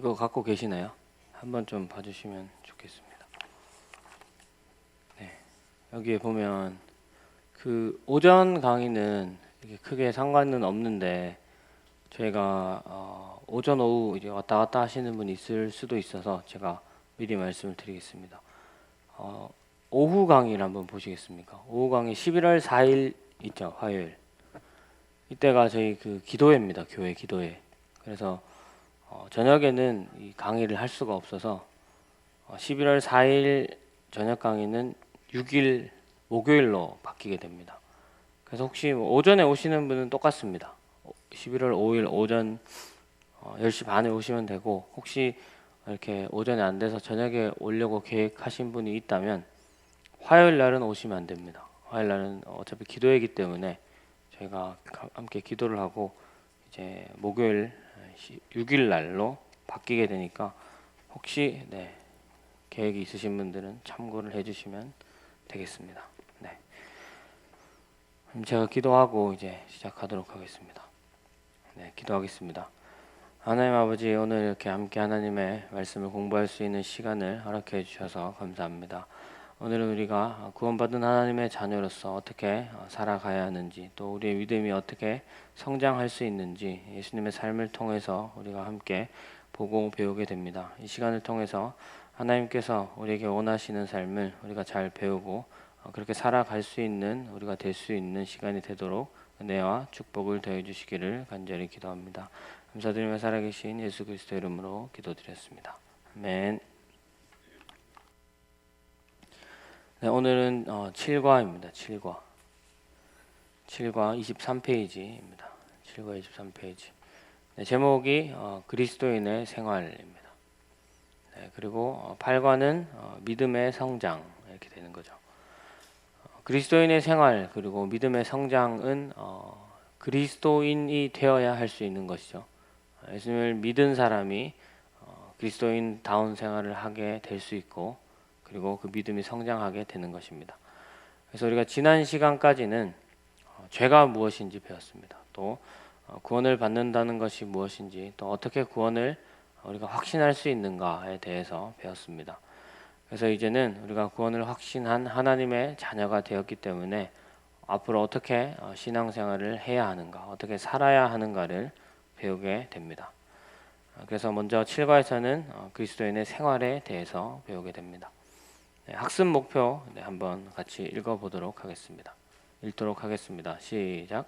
이거 갖고 계시나요? 한번 좀 봐주시면 좋겠습니다. 네, 여기에 보면 그 오전 강의는 이게 크게 상관은 없는데 저희가 오전 오후 이제 왔다 갔다 하시는 분이 있을 수도 있어서 제가 미리 말씀을 드리겠습니다. 오후 강의를 한번 보시겠습니까? 오후 강의 11월 4일 있죠, 화요일. 이때가 저희 그 기도회입니다, 교회 기도회. 그래서 저녁에는 이 강의를 할 수가 없어서 11월 4일 저녁 강의는 6일 목요일로 바뀌게 됩니다. 그래서 혹시 뭐 오전에 오시는 분은 똑같습니다. 11월 5일 오전 10시 반에 오시면 되고, 혹시 이렇게 오전에 안 돼서 저녁에 오려고 계획하신 분이 있다면 화요일 날은 오시면 안 됩니다. 화요일 날은 어차피 기도회이기 때문에 저희가 함께 기도를 하고 이제 목요일 6일 날로 바뀌게 되니까 혹시 계획이 있으신 분들은 참고를 해주시면 되겠습니다. 네. 그럼 제가 기도하고 이제 시작하도록 하겠습니다. 네, 기도하겠습니다. 하나님 아버지, 오늘 이렇게 함께 하나님의 말씀을 공부할 수 있는 시간을 허락해 주셔서 감사합니다. 오늘은 우리가 구원받은 하나님의 자녀로서 어떻게 살아가야 하는지, 또 우리의 믿음이 어떻게 성장할 수 있는지 예수님의 삶을 통해서 우리가 함께 보고 배우게 됩니다. 이 시간을 통해서 하나님께서 우리에게 원하시는 삶을 우리가 잘 배우고 그렇게 살아갈 수 있는, 우리가 될 수 있는 시간이 되도록 은혜와 축복을 더해 주시기를 간절히 기도합니다. 감사드리며 살아계신 예수 그리스도 이름으로 기도드렸습니다. 아멘. 네, 오늘은 7과입니다. 7과 23페이지입니다. 7과 23페이지. 네, 제목이 그리스도인의 생활입니다. 네, 그리고 8과는 믿음의 성장, 이렇게 되는 거죠. 그리스도인의 생활 그리고 믿음의 성장은 그리스도인이 되어야 할 수 있는 것이죠. 예수님을 믿은 사람이 그리스도인다운 생활을 하게 될 수 있고, 그리고 그 믿음이 성장하게 되는 것입니다. 그래서 우리가 지난 시간까지는 죄가 무엇인지 배웠습니다. 또 구원을 받는다는 것이 무엇인지, 또 어떻게 구원을 우리가 확신할 수 있는가에 대해서 배웠습니다. 그래서 이제는 우리가 구원을 확신한 하나님의 자녀가 되었기 때문에 앞으로 어떻게 신앙생활을 해야 하는가, 어떻게 살아야 하는가를 배우게 됩니다. 그래서 먼저 7과에서는 그리스도인의 생활에 대해서 배우게 됩니다. 네, 학습 목표 한번 같이 읽어보도록 하겠습니다. 읽도록 하겠습니다. 시작.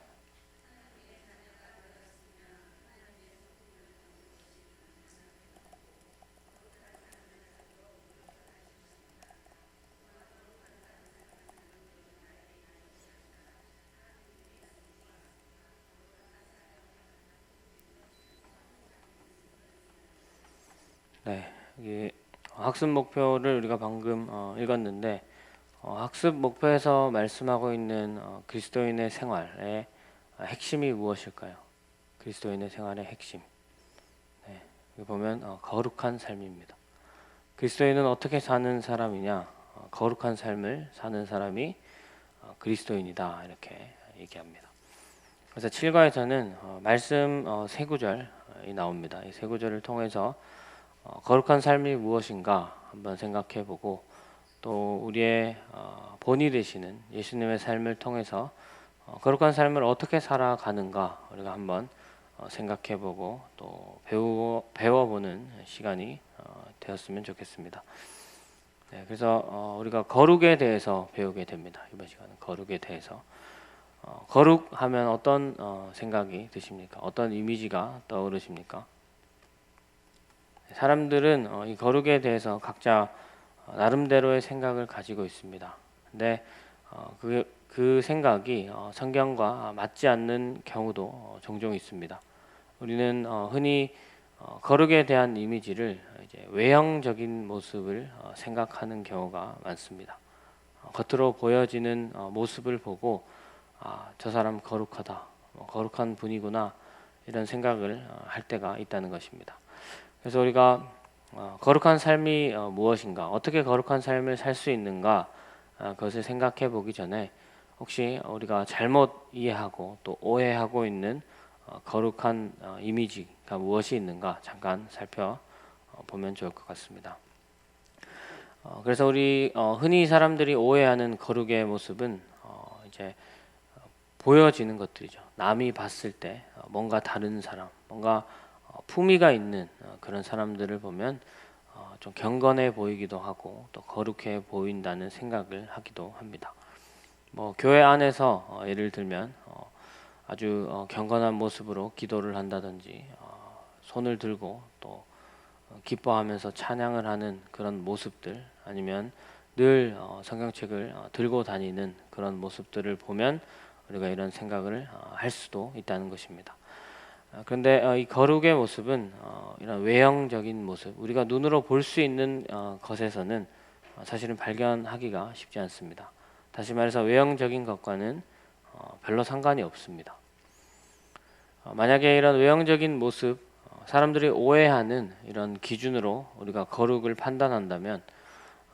네, 이 학습 목표를 우리가 방금 읽었는데, 학습 목표에서 말씀하고 있는 그리스도인의 생활의 핵심이 무엇일까요? 그리스도인의 생활의 핵심. 네, 여기 보면 거룩한 삶입니다. 그리스도인은 어떻게 사는 사람이냐? 거룩한 삶을 사는 사람이 그리스도인이다, 이렇게 얘기합니다. 그래서 7과에서는 말씀 세 구절이 나옵니다. 이 세 구절을 통해서 거룩한 삶이 무엇인가 한번 생각해보고, 또 우리의 본이 되시는 예수님의 삶을 통해서 거룩한 삶을 어떻게 살아가는가 우리가 한번 생각해보고 또 배워보는 시간이 되었으면 좋겠습니다. 네, 그래서 우리가 거룩에 대해서 배우게 됩니다. 이번 시간은 거룩에 대해서. 거룩하면 어떤 생각이 드십니까? 어떤 이미지가 떠오르십니까? 사람들은 이 거룩에 대해서 각자 나름대로의 생각을 가지고 있습니다. 근데 그 생각이 성경과 맞지 않는 경우도 종종 있습니다. 우리는 흔히 거룩에 대한 이미지를 이제 외형적인 모습을 생각하는 경우가 많습니다. 겉으로 보여지는 모습을 보고 저 사람 거룩하다, 거룩한 분이구나, 이런 생각을 할 때가 있다는 것입니다. 그래서 우리가 거룩한 삶이 무엇인가, 어떻게 거룩한 삶을 살 수 있는가, 그것을 생각해 보기 전에 혹시 우리가 잘못 이해하고 또 오해하고 있는 거룩한 이미지가 무엇이 있는가 잠깐 보면 좋을 것 같습니다. 그래서 우리 흔히 사람들이 오해하는 거룩의 모습은 이제 보여지는 것들이죠. 남이 봤을 때 뭔가 다른 사람, 뭔가 품위가 있는 그런 사람들을 보면 좀 경건해 보이기도 하고 또 거룩해 보인다는 생각을 하기도 합니다. 뭐 교회 안에서 예를 들면 아주 경건한 모습으로 기도를 한다든지 손을 들고 또 기뻐하면서 찬양을 하는 그런 모습들, 아니면 늘 성경책을 들고 다니는 그런 모습들을 보면 우리가 이런 생각을 할 수도 있다는 것입니다. 그런데 이 거룩의 모습은 이런 외형적인 모습, 우리가 눈으로 볼 수 있는 것에서는 사실은 발견하기가 쉽지 않습니다. 다시 말해서 외형적인 것과는 별로 상관이 없습니다. 만약에 이런 외형적인 모습, 사람들이 오해하는 이런 기준으로 우리가 거룩을 판단한다면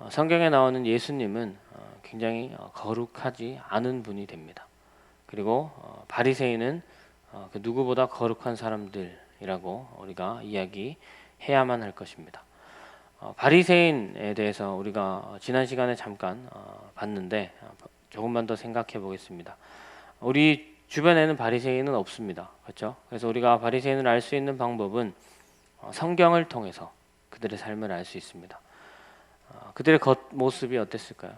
성경에 나오는 예수님은 굉장히 거룩하지 않은 분이 됩니다. 그리고 바리새인은 그 누구보다 거룩한 사람들이라고 우리가 이야기해야만 할 것입니다. 바리새인에 대해서 우리가 지난 시간에 잠깐 봤는데 조금만 더 생각해 보겠습니다. 우리 주변에는 바리새인은 없습니다. 그렇죠? 그래서 우리가 바리새인을 알 수 있는 방법은 성경을 통해서 그들의 삶을 알 수 있습니다. 그들의 겉모습이 어땠을까요?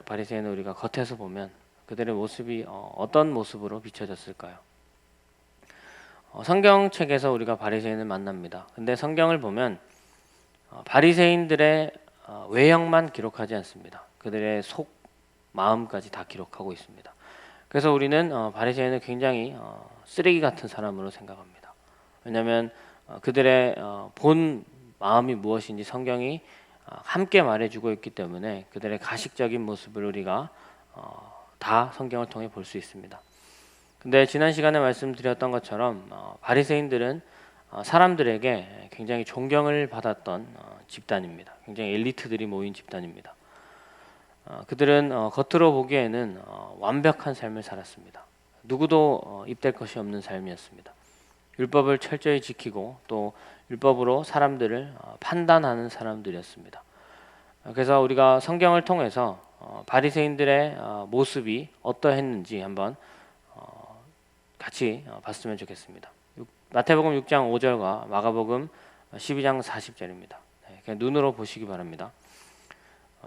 바리새인을 우리가 겉에서 보면 그들의 모습이 어떤 모습으로 비춰졌을까요? 성경책에서 우리가 바리새인을 만납니다. 근데 성경을 보면 바리새인들의 외형만 기록하지 않습니다. 그들의 속 마음까지 다 기록하고 있습니다. 그래서 우리는 바리새인을 굉장히 쓰레기 같은 사람으로 생각합니다. 왜냐하면 그들의 본 마음이 무엇인지 성경이 함께 말해주고 있기 때문에 그들의 가식적인 모습을 우리가 다 성경을 통해 볼 수 있습니다. 근데 지난 시간에 말씀드렸던 것처럼 바리새인들은 사람들에게 굉장히 존경을 받았던 집단입니다. 굉장히 엘리트들이 모인 집단입니다. 그들은 겉으로 보기에는 완벽한 삶을 살았습니다. 누구도 입댈 것이 없는 삶이었습니다. 율법을 철저히 지키고 또 율법으로 사람들을 판단하는 사람들이었습니다. 그래서 우리가 성경을 통해서 바리새인들의 모습이 어떠했는지 한번 같이 봤으면 좋겠습니다. 마태복음 6장 5절과 마가복음 12장 40절입니다. 그냥 눈으로 보시기 바랍니다.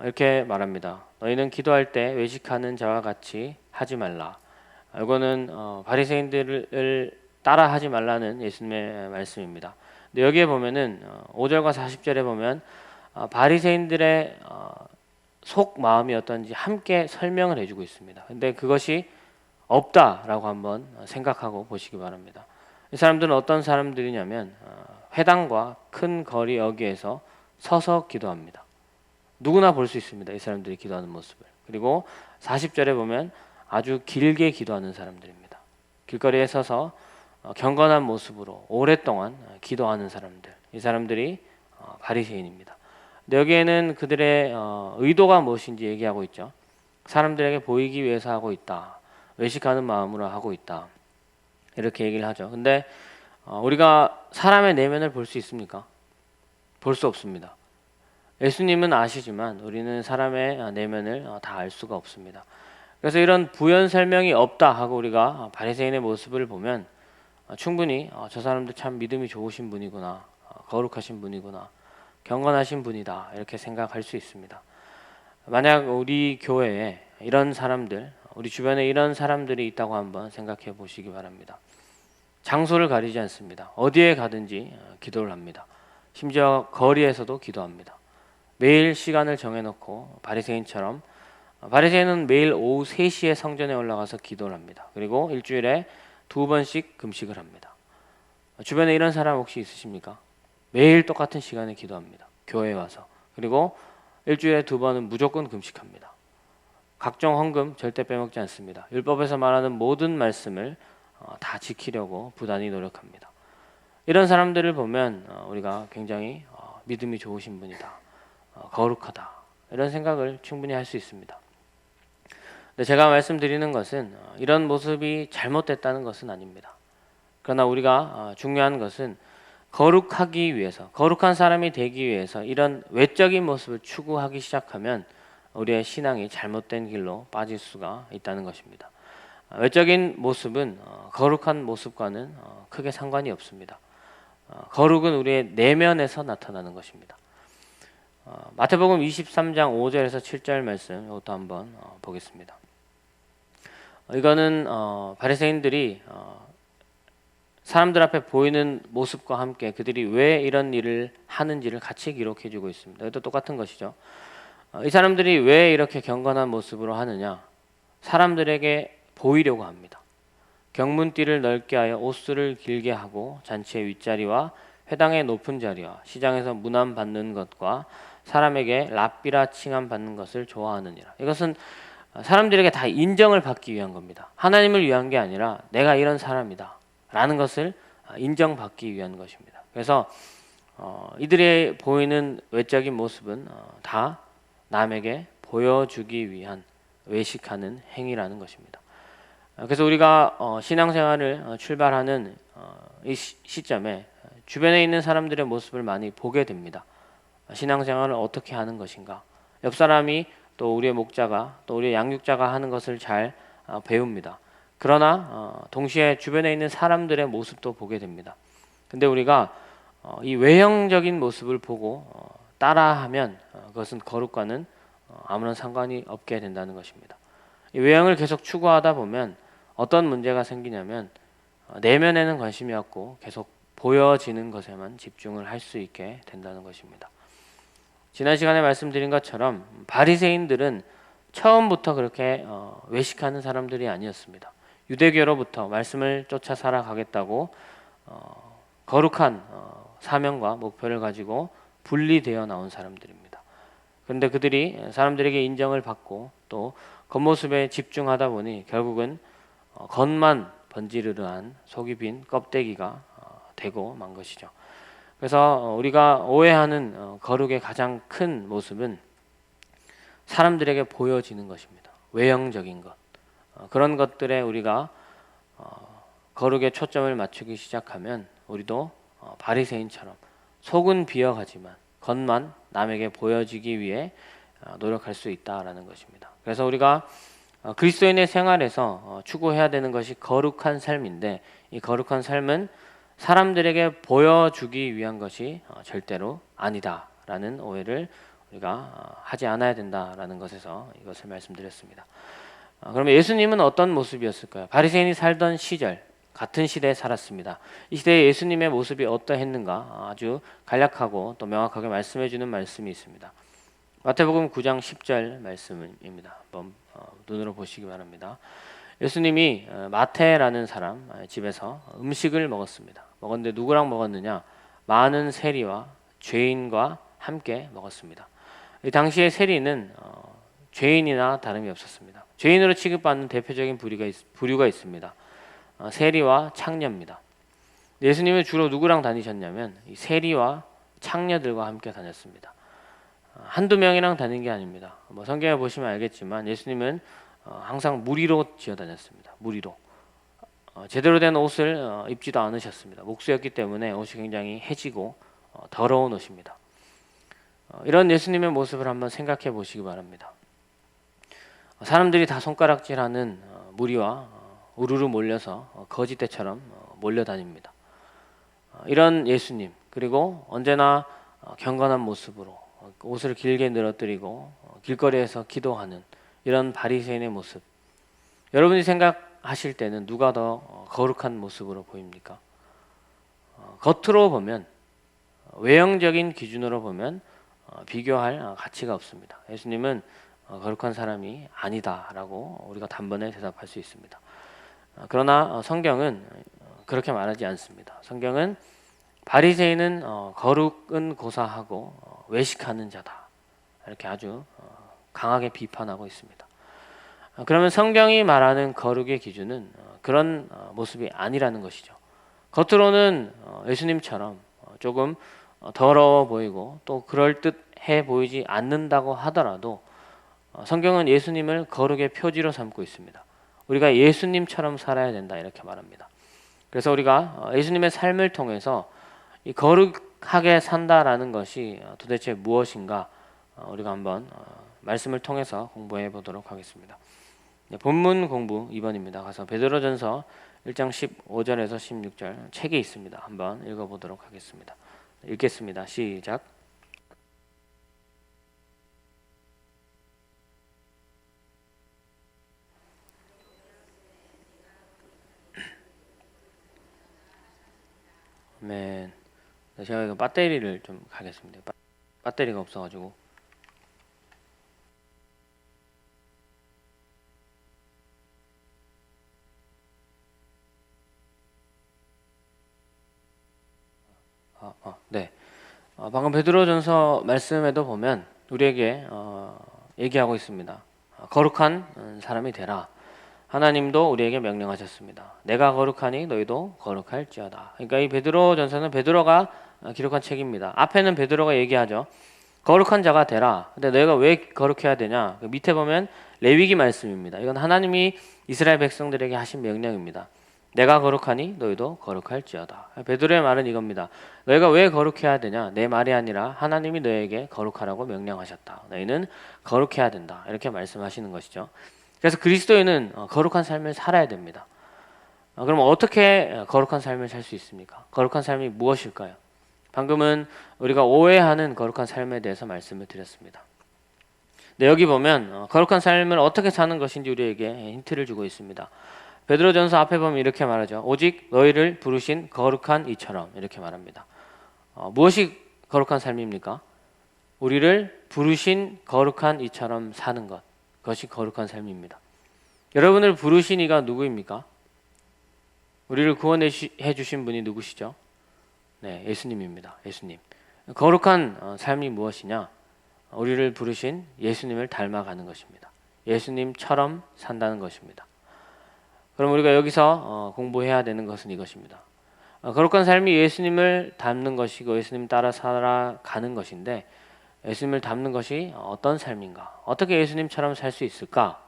이렇게 말합니다. 너희는 기도할 때 외식하는 자와 같이 하지 말라. 이거는 바리새인들을 따라 하지 말라는 예수님의 말씀입니다. 근데 여기에 보면은 5절과 40절에 보면 바리새인들의 속 마음이 어떤지 함께 설명을 해주고 있습니다. 근데 그것이 없다라고 한번 생각하고 보시기 바랍니다. 이 사람들은 어떤 사람들이냐면 회당과 큰 거리 여기에서 서서 기도합니다. 누구나 볼 수 있습니다. 이 사람들이 기도하는 모습을. 그리고 40절에 보면 아주 길게 기도하는 사람들입니다. 길거리에 서서 경건한 모습으로 오랫동안 기도하는 사람들. 이 사람들이 바리새인입니다. 근데 여기에는 그들의 의도가 무엇인지 얘기하고 있죠. 사람들에게 보이기 위해서 하고 있다. 외식하는 마음으로 하고 있다. 이렇게 얘기를 하죠. 근데 우리가 사람의 내면을 볼 수 있습니까? 볼 수 없습니다. 예수님은 아시지만 우리는 사람의 내면을 다 알 수가 없습니다. 그래서 이런 부연 설명이 없다 하고 우리가 바리새인의 모습을 보면 충분히 저 사람도 참 믿음이 좋으신 분이구나, 거룩하신 분이구나, 경건하신 분이다 이렇게 생각할 수 있습니다. 만약 우리 교회에 이런 사람들, 우리 주변에 이런 사람들이 있다고 한번 생각해 보시기 바랍니다. 장소를 가리지 않습니다. 어디에 가든지 기도를 합니다. 심지어 거리에서도 기도합니다. 매일 시간을 정해놓고 바리새인처럼, 바리새인은 매일 오후 3시에 성전에 올라가서 기도를 합니다. 그리고 일주일에 2번씩 금식을 합니다. 주변에 이런 사람 혹시 있으십니까? 매일 똑같은 시간에 기도합니다. 교회에 와서. 그리고 일주일에 2번은 무조건 금식합니다. 각종 헌금 절대 빼먹지 않습니다. 율법에서 말하는 모든 말씀을 다 지키려고 부단히 노력합니다. 이런 사람들을 보면 우리가 굉장히 믿음이 좋으신 분이다, 거룩하다 이런 생각을 충분히 할 수 있습니다. 근데 제가 말씀드리는 것은 이런 모습이 잘못됐다는 것은 아닙니다. 그러나 우리가 중요한 것은 거룩하기 위해서, 거룩한 사람이 되기 위해서 이런 외적인 모습을 추구하기 시작하면 우리의 신앙이 잘못된 길로 빠질 수가 있다는 것입니다. 외적인 모습은 거룩한 모습과는 크게 상관이 없습니다. 거룩은 우리의 내면에서 나타나는 것입니다. 마태복음 23장 5절에서 7절 말씀 이것도 한번 보겠습니다. 이거는 바리새인들이 사람들 앞에 보이는 모습과 함께 그들이 왜 이런 일을 하는지를 같이 기록해 주고 있습니다. 이것도 똑같은 것이죠. 이 사람들이 왜 이렇게 경건한 모습으로 하느냐? 사람들에게 보이려고 합니다. 경문띠를 넓게 하여 옷수를 길게 하고 잔치의 윗자리와 회당의 높은 자리와 시장에서 문안 받는 것과 사람에게 랍비라 칭함 받는 것을 좋아하느니라. 이것은 사람들에게 다 인정을 받기 위한 겁니다. 하나님을 위한 게 아니라 내가 이런 사람이다 라는 것을 인정받기 위한 것입니다. 그래서 이들의 보이는 외적인 모습은 다 남에게 보여주기 위한 외식하는 행위라는 것입니다. 그래서 우리가 신앙생활을 출발하는 이 시점에 주변에 있는 사람들의 모습을 많이 보게 됩니다. 신앙생활을 어떻게 하는 것인가? 옆 사람이 또 우리의 목자가 또 우리의 양육자가 하는 것을 잘 배웁니다. 그러나 동시에 주변에 있는 사람들의 모습도 보게 됩니다. 근데 우리가 이 외형적인 모습을 보고 따라하면 그것은 거룩과는 아무런 상관이 없게 된다는 것입니다. 이 외형을 계속 추구하다 보면 어떤 문제가 생기냐면 내면에는 관심이 없고 계속 보여지는 것에만 집중을 할 수 있게 된다는 것입니다. 지난 시간에 말씀드린 것처럼 바리새인들은 처음부터 그렇게 외식하는 사람들이 아니었습니다. 유대교로부터 말씀을 쫓아 살아가겠다고 거룩한 사명과 목표를 가지고 분리되어 나온 사람들입니다. 그런데 그들이 사람들에게 인정을 받고 또 겉모습에 집중하다 보니 결국은 겉만 번지르르한 속이 빈 껍데기가 되고 만 것이죠. 그래서 우리가 오해하는 거룩의 가장 큰 모습은 사람들에게 보여지는 것입니다. 외형적인 것. 그런 것들에 우리가 거룩의 초점을 맞추기 시작하면 우리도 바리새인처럼 속은 비어가지만 겉만 남에게 보여지기 위해 노력할 수 있다라는 것입니다. 그래서 우리가 그리스도인의 생활에서 추구해야 되는 것이 거룩한 삶인데 이 거룩한 삶은 사람들에게 보여주기 위한 것이 절대로 아니다라는 오해를 우리가 하지 않아야 된다라는 것에서 이것을 말씀드렸습니다. 그러면 예수님은 어떤 모습이었을까요? 바리새인이 살던 시절 같은 시대에 살았습니다. 이 시대에 예수님의 모습이 어떠했는가 아주 간략하고 또 명확하게 말씀해 주는 말씀이 있습니다. 마태복음 9장 10절 말씀입니다. 한번 눈으로 보시기 바랍니다. 예수님이 마태라는 사람 집에서 음식을 먹었습니다. 먹었는데 누구랑 먹었느냐? 많은 세리와 죄인과 함께 먹었습니다. 이 당시에 세리는 죄인이나 다름이 없었습니다. 죄인으로 취급받는 대표적인 부류가 있습니다. 세리와 창녀입니다. 예수님은 주로 누구랑 다니셨냐면 이 세리와 창녀들과 함께 다녔습니다. 한두 명이랑 다닌 게 아닙니다. 성경에 보시면 알겠지만 예수님은 항상 무리로 지어 다녔습니다. 무리로. 제대로 된 옷을 입지도 않으셨습니다. 목수였기 때문에 옷이 굉장히 해지고 더러운 옷입니다. 이런 예수님의 모습을 한번 생각해 보시기 바랍니다. 사람들이 다 손가락질하는 무리와 우르르 몰려서 거지떼처럼 몰려다닙니다. 이런 예수님 그리고 언제나 경건한 모습으로 옷을 길게 늘어뜨리고 길거리에서 기도하는 이런 바리새인의 모습 여러분이 생각하실 때는 누가 더 거룩한 모습으로 보입니까? 겉으로 보면 외형적인 기준으로 보면 비교할 가치가 없습니다. 예수님은 거룩한 사람이 아니다라고 우리가 단번에 대답할 수 있습니다. 그러나 성경은 그렇게 말하지 않습니다. 성경은 바리새인은 거룩은 고사하고 외식하는 자다 이렇게 아주 강하게 비판하고 있습니다. 그러면 성경이 말하는 거룩의 기준은 그런 모습이 아니라는 것이죠. 겉으로는 예수님처럼 조금 더러워 보이고 또 그럴듯해 보이지 않는다고 하더라도 성경은 예수님을 거룩의 표지로 삼고 있습니다. 우리가 예수님처럼 살아야 된다 이렇게 말합니다. 그래서 우리가 예수님의 삶을 통해서 이 거룩하게 산다라는 것이 도대체 무엇인가 우리가 한번 말씀을 통해서 공부해 보도록 하겠습니다. 네, 본문 공부 2번입니다. 가서 베드로전서 1장 15절에서 16절 책에 있습니다. 한번 읽어보도록 하겠습니다. 읽겠습니다. 시작. 아멘. 제가 이거 배터리를 좀 가겠습니다. 배터리가 없어가지고. 네. 방금 베드로전서 말씀에도 보면 우리에게 얘기하고 있습니다. 거룩한 사람이 되라. 하나님도 우리에게 명령하셨습니다. 내가 거룩하니 너희도 거룩할지어다. 그러니까 이 베드로전서는 베드로가 기록한 책입니다. 앞에는 베드로가 얘기하죠. 거룩한 자가 되라. 근데 너희가 왜 거룩해야 되냐? 그 밑에 보면 레위기 말씀입니다. 이건 하나님이 이스라엘 백성들에게 하신 명령입니다. 내가 거룩하니 너희도 거룩할지어다. 베드로의 말은 이겁니다. 너희가 왜 거룩해야 되냐? 내 말이 아니라 하나님이 너희에게 거룩하라고 명령하셨다. 너희는 거룩해야 된다. 이렇게 말씀하시는 것이죠. 그래서 그리스도인은 거룩한 삶을 살아야 됩니다. 그럼 어떻게 거룩한 삶을 살 수 있습니까? 거룩한 삶이 무엇일까요? 방금은 우리가 오해하는 거룩한 삶에 대해서 말씀을 드렸습니다. 네, 여기 보면 거룩한 삶을 어떻게 사는 것인지 우리에게 힌트를 주고 있습니다. 베드로전서 앞에 보면 이렇게 말하죠. 오직 너희를 부르신 거룩한 이처럼 이렇게 말합니다. 무엇이 거룩한 삶입니까? 우리를 부르신 거룩한 이처럼 사는 것. 그것이 거룩한 삶입니다. 여러분을 부르신 이가 누구입니까? 우리를 구원해 주신 분이 누구시죠? 네, 예수님입니다. 예수님. 거룩한 삶이 무엇이냐? 우리를 부르신 예수님을 닮아가는 것입니다. 예수님처럼 산다는 것입니다. 그럼 우리가 여기서 공부해야 되는 것은 이것입니다. 거룩한 삶이 예수님을 닮는 것이고 예수님 따라 살아가는 것인데 예수님을 닮는 것이 어떤 삶인가? 어떻게 예수님처럼 살 수 있을까?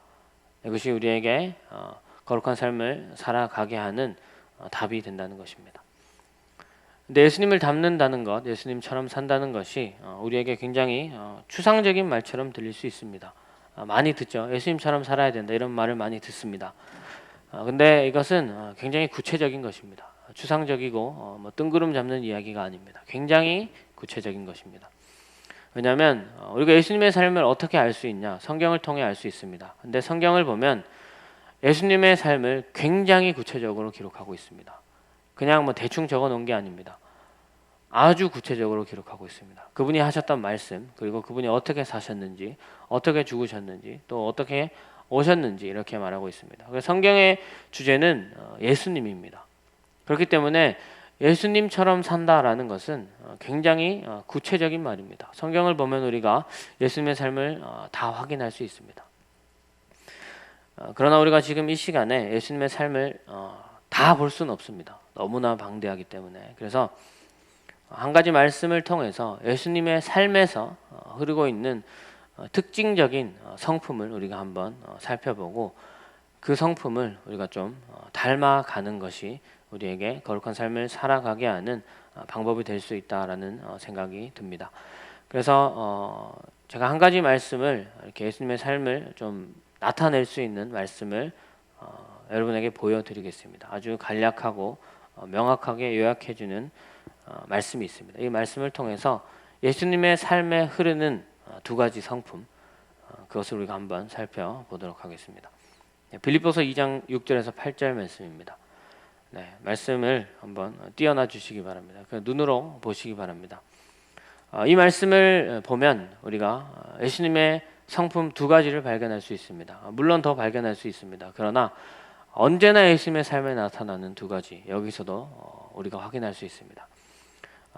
이것이 우리에게 거룩한 삶을 살아가게 하는 답이 된다는 것입니다. 근데 예수님을 닮는다는 것, 예수님처럼 산다는 것이 우리에게 굉장히 추상적인 말처럼 들릴 수 있습니다. 많이 듣죠. 예수님처럼 살아야 된다 이런 말을 많이 듣습니다. 근데 이것은 굉장히 구체적인 것입니다. 추상적이고 뭐 뜬구름 잡는 이야기가 아닙니다. 굉장히 구체적인 것입니다. 왜냐하면 우리가 예수님의 삶을 어떻게 알 수 있냐? 성경을 통해 알 수 있습니다. 근데 성경을 보면 예수님의 삶을 굉장히 구체적으로 기록하고 있습니다. 그냥 뭐 대충 적어 놓은 게 아닙니다. 아주 구체적으로 기록하고 있습니다. 그분이 하셨던 말씀, 그리고 그분이 어떻게 사셨는지, 어떻게 죽으셨는지, 또 어떻게 오셨는지 이렇게 말하고 있습니다. 그래서 성경의 주제는 예수님입니다. 그렇기 때문에 예수님처럼 산다라는 것은 굉장히 구체적인 말입니다. 성경을 보면 우리가 예수님의 삶을 다 확인할 수 있습니다. 그러나 우리가 지금 이 시간에 예수님의 삶을 다 볼 수는 없습니다. 너무나 방대하기 때문에. 그래서 한 가지 말씀을 통해서 예수님의 삶에서 흐르고 있는 특징적인 성품을 우리가 한번 살펴보고 그 성품을 우리가 좀 닮아가는 것이 우리에게 거룩한 삶을 살아가게 하는 방법이 될 수 있다라는 생각이 듭니다. 그래서 제가 한 가지 말씀을 이렇게 예수님의 삶을 좀 나타낼 수 있는 말씀을 여러분에게 보여드리겠습니다. 아주 간략하고 명확하게 요약해주는 말씀이 있습니다. 이 말씀을 통해서 예수님의 삶에 흐르는 두 가지 성품, 그것을 우리가 한번 살펴보도록 하겠습니다. 빌립보서 2장 6절에서 8절 말씀입니다. 네, 말씀을 한번 띄어놔 주시기 바랍니다. 눈으로 보시기 바랍니다. 이 말씀을 보면 우리가 예수님의 성품 두 가지를 발견할 수 있습니다. 물론 더 발견할 수 있습니다. 그러나 언제나 예수님의 삶에 나타나는 두 가지, 여기서도 우리가 확인할 수 있습니다.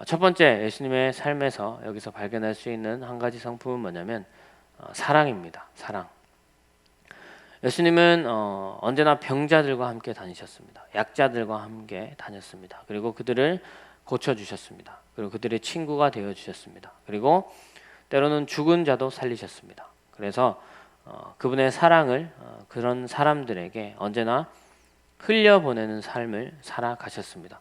첫 번째, 예수님의 삶에서 여기서 발견할 수 있는 한 가지 성품은 뭐냐면 사랑입니다. 사랑. 예수님은 언제나 병자들과 함께 다니셨습니다. 약자들과 함께 다녔습니다. 그리고 그들을 고쳐주셨습니다. 그리고 그들의 친구가 되어주셨습니다. 그리고 때로는 죽은 자도 살리셨습니다. 그래서 그분의 사랑을 그런 사람들에게 언제나 흘려보내는 삶을 살아가셨습니다.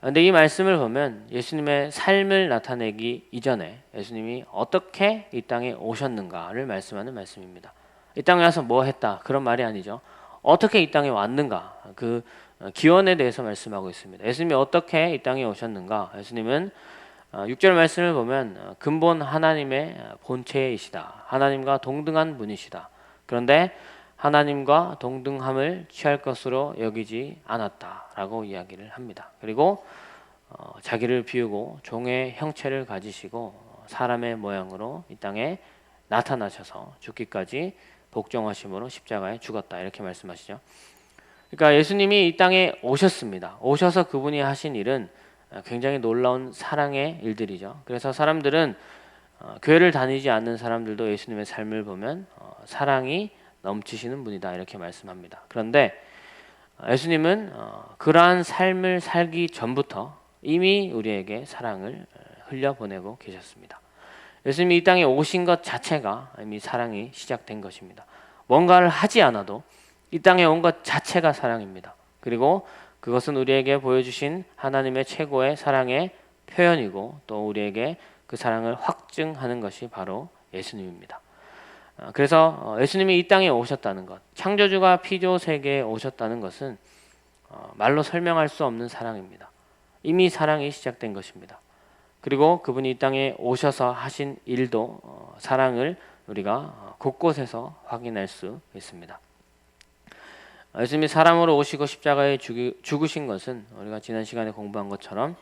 근데 이 말씀을 보면 예수님의 삶을 나타내기 이전에 예수님이 어떻게 이 땅에 오셨는가를 말씀하는 말씀입니다. 이 땅에 와서 뭐 했다 그런 말이 아니죠. 어떻게 이 땅에 왔는가 그 기원에 대해서 말씀하고 있습니다. 예수님이 어떻게 이 땅에 오셨는가? 예수님은 6절 말씀을 보면 근본 하나님의 본체이시다. 하나님과 동등한 분이시다. 그런데 하나님과 동등함을 취할 것으로 여기지 않았다라고 이야기를 합니다. 그리고 자기를 비우고 종의 형체를 가지시고 사람의 모양으로 이 땅에 나타나셔서 죽기까지 복종하심으로 십자가에 죽었다 이렇게 말씀하시죠. 그러니까 예수님이 이 땅에 오셨습니다. 오셔서 그분이 하신 일은 굉장히 놀라운 사랑의 일들이죠. 그래서 사람들은 교회를 다니지 않는 사람들도 예수님의 삶을 보면 사랑이 넘치시는 분이다 이렇게 말씀합니다. 그런데 예수님은 그러한 삶을 살기 전부터 이미 우리에게 사랑을 흘려보내고 계셨습니다. 예수님이 이 땅에 오신 것 자체가 이미 사랑이 시작된 것입니다. 뭔가를 하지 않아도 이 땅에 온 것 자체가 사랑입니다. 그리고 그것은 우리에게 보여주신 하나님의 최고의 사랑의 표현이고 또 우리에게 그 사랑을 확증하는 것이 바로 예수님입니다. 그래서 예수님이 이 땅에 오셨다는 것, 창조주가 피조 세계에 오셨다는 것은 말로 설명할 수 없는 사랑입니다. 이미 사랑이 시작된 것입니다. 그리고 그분이 이 땅에 오셔서 하신 일도 사랑을 우리가 곳곳에서 확인할 수 있습니다. 예수님이 사람으로 오시고 십자가에 죽으신 것은 우리가 지난 시간에 공부한 것처럼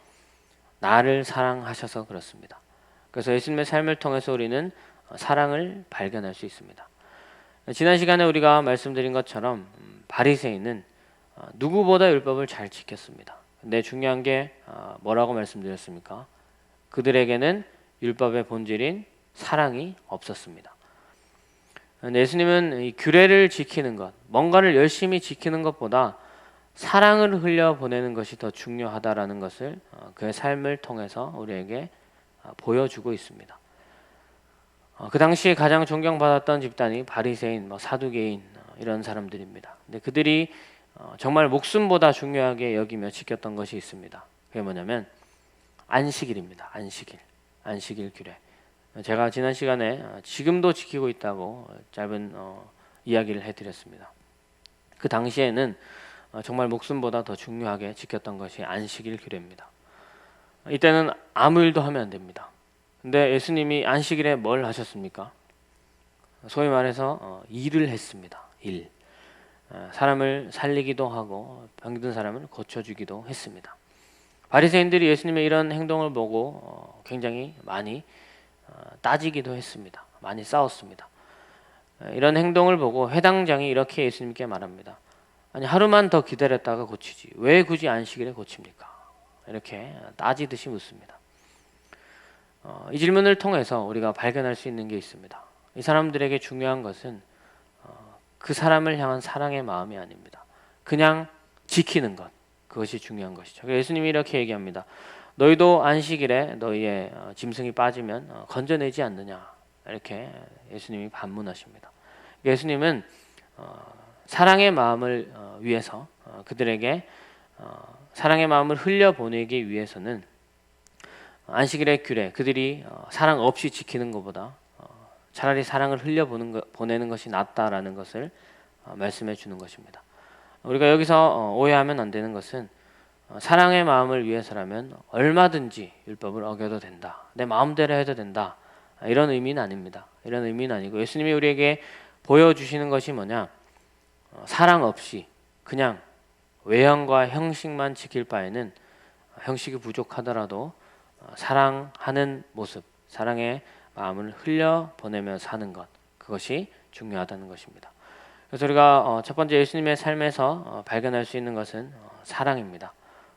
나를 사랑하셔서 그렇습니다. 그래서 예수님의 삶을 통해서 우리는 사랑을 발견할 수 있습니다. 지난 시간에 우리가 말씀드린 것처럼 바리새인은 누구보다 율법을 잘 지켰습니다. 근데 중요한 게 뭐라고 말씀드렸습니까? 그들에게는 율법의 본질인 사랑이 없었습니다. 예수님은 이 규례를 지키는 것, 뭔가를 열심히 지키는 것보다 사랑을 흘려보내는 것이 더 중요하다라는 것을 그의 삶을 통해서 우리에게 보여주고 있습니다. 그 당시에 가장 존경받았던 집단이 바리새인, 사두개인 이런 사람들입니다. 근데 그들이 정말 목숨보다 중요하게 여기며 지켰던 것이 있습니다. 그게 뭐냐면 안식일입니다. 안식일 규례. 제가 지난 시간에 지금도 지키고 있다고 짧은 이야기를 해드렸습니다. 그 당시에는 정말 목숨보다 더 중요하게 지켰던 것이 안식일 규례입니다. 이때는 아무 일도 하면 안 됩니다. 근데 예수님이 안식일에 뭘 하셨습니까? 소위 말해서 일을 했습니다. 일. 사람을 살리기도 하고 병든 사람을 고쳐주기도 했습니다. 바리새인들이 예수님의 이런 행동을 보고 굉장히 많이 따지기도 했습니다. 많이 싸웠습니다. 이런 행동을 보고 회당장이 이렇게 예수님께 말합니다. 아니 하루만 더 기다렸다가 고치지 왜 굳이 안식일에 고칩니까? 이렇게 따지듯이 묻습니다. 이 질문을 통해서 우리가 발견할 수 있는 게 있습니다. 이 사람들에게 중요한 것은 그 사람을 향한 사랑의 마음이 아닙니다. 그냥 지키는 것, 그것이 중요한 것이죠. 예수님이 이렇게 얘기합니다. 너희도 안식일에 너희의 짐승이 빠지면 건져내지 않느냐 이렇게 예수님이 반문하십니다. 예수님은 사랑의 마음을 위해서 그들에게 사랑의 마음을 흘려보내기 위해서는 안식일의 규례 그들이 사랑 없이 지키는 것보다 차라리 사랑을 흘려보내는 것이 낫다라는 것을 말씀해 주는 것입니다. 우리가 여기서 오해하면 안 되는 것은 사랑의 마음을 위해서라면 얼마든지 율법을 어겨도 된다. 내 마음대로 해도 된다. 이런 의미는 아닙니다. 이런 의미는 아니고 예수님이 우리에게 보여주시는 것이 뭐냐? 사랑 없이 그냥 외형과 형식만 지킬 바에는 형식이 부족하더라도 사랑하는 모습, 사랑의 마음을 흘려보내며 사는 것, 그것이 중요하다는 것입니다. 그래서 우리가 첫 번째 예수님의 삶에서 발견할 수 있는 것은 사랑입니다.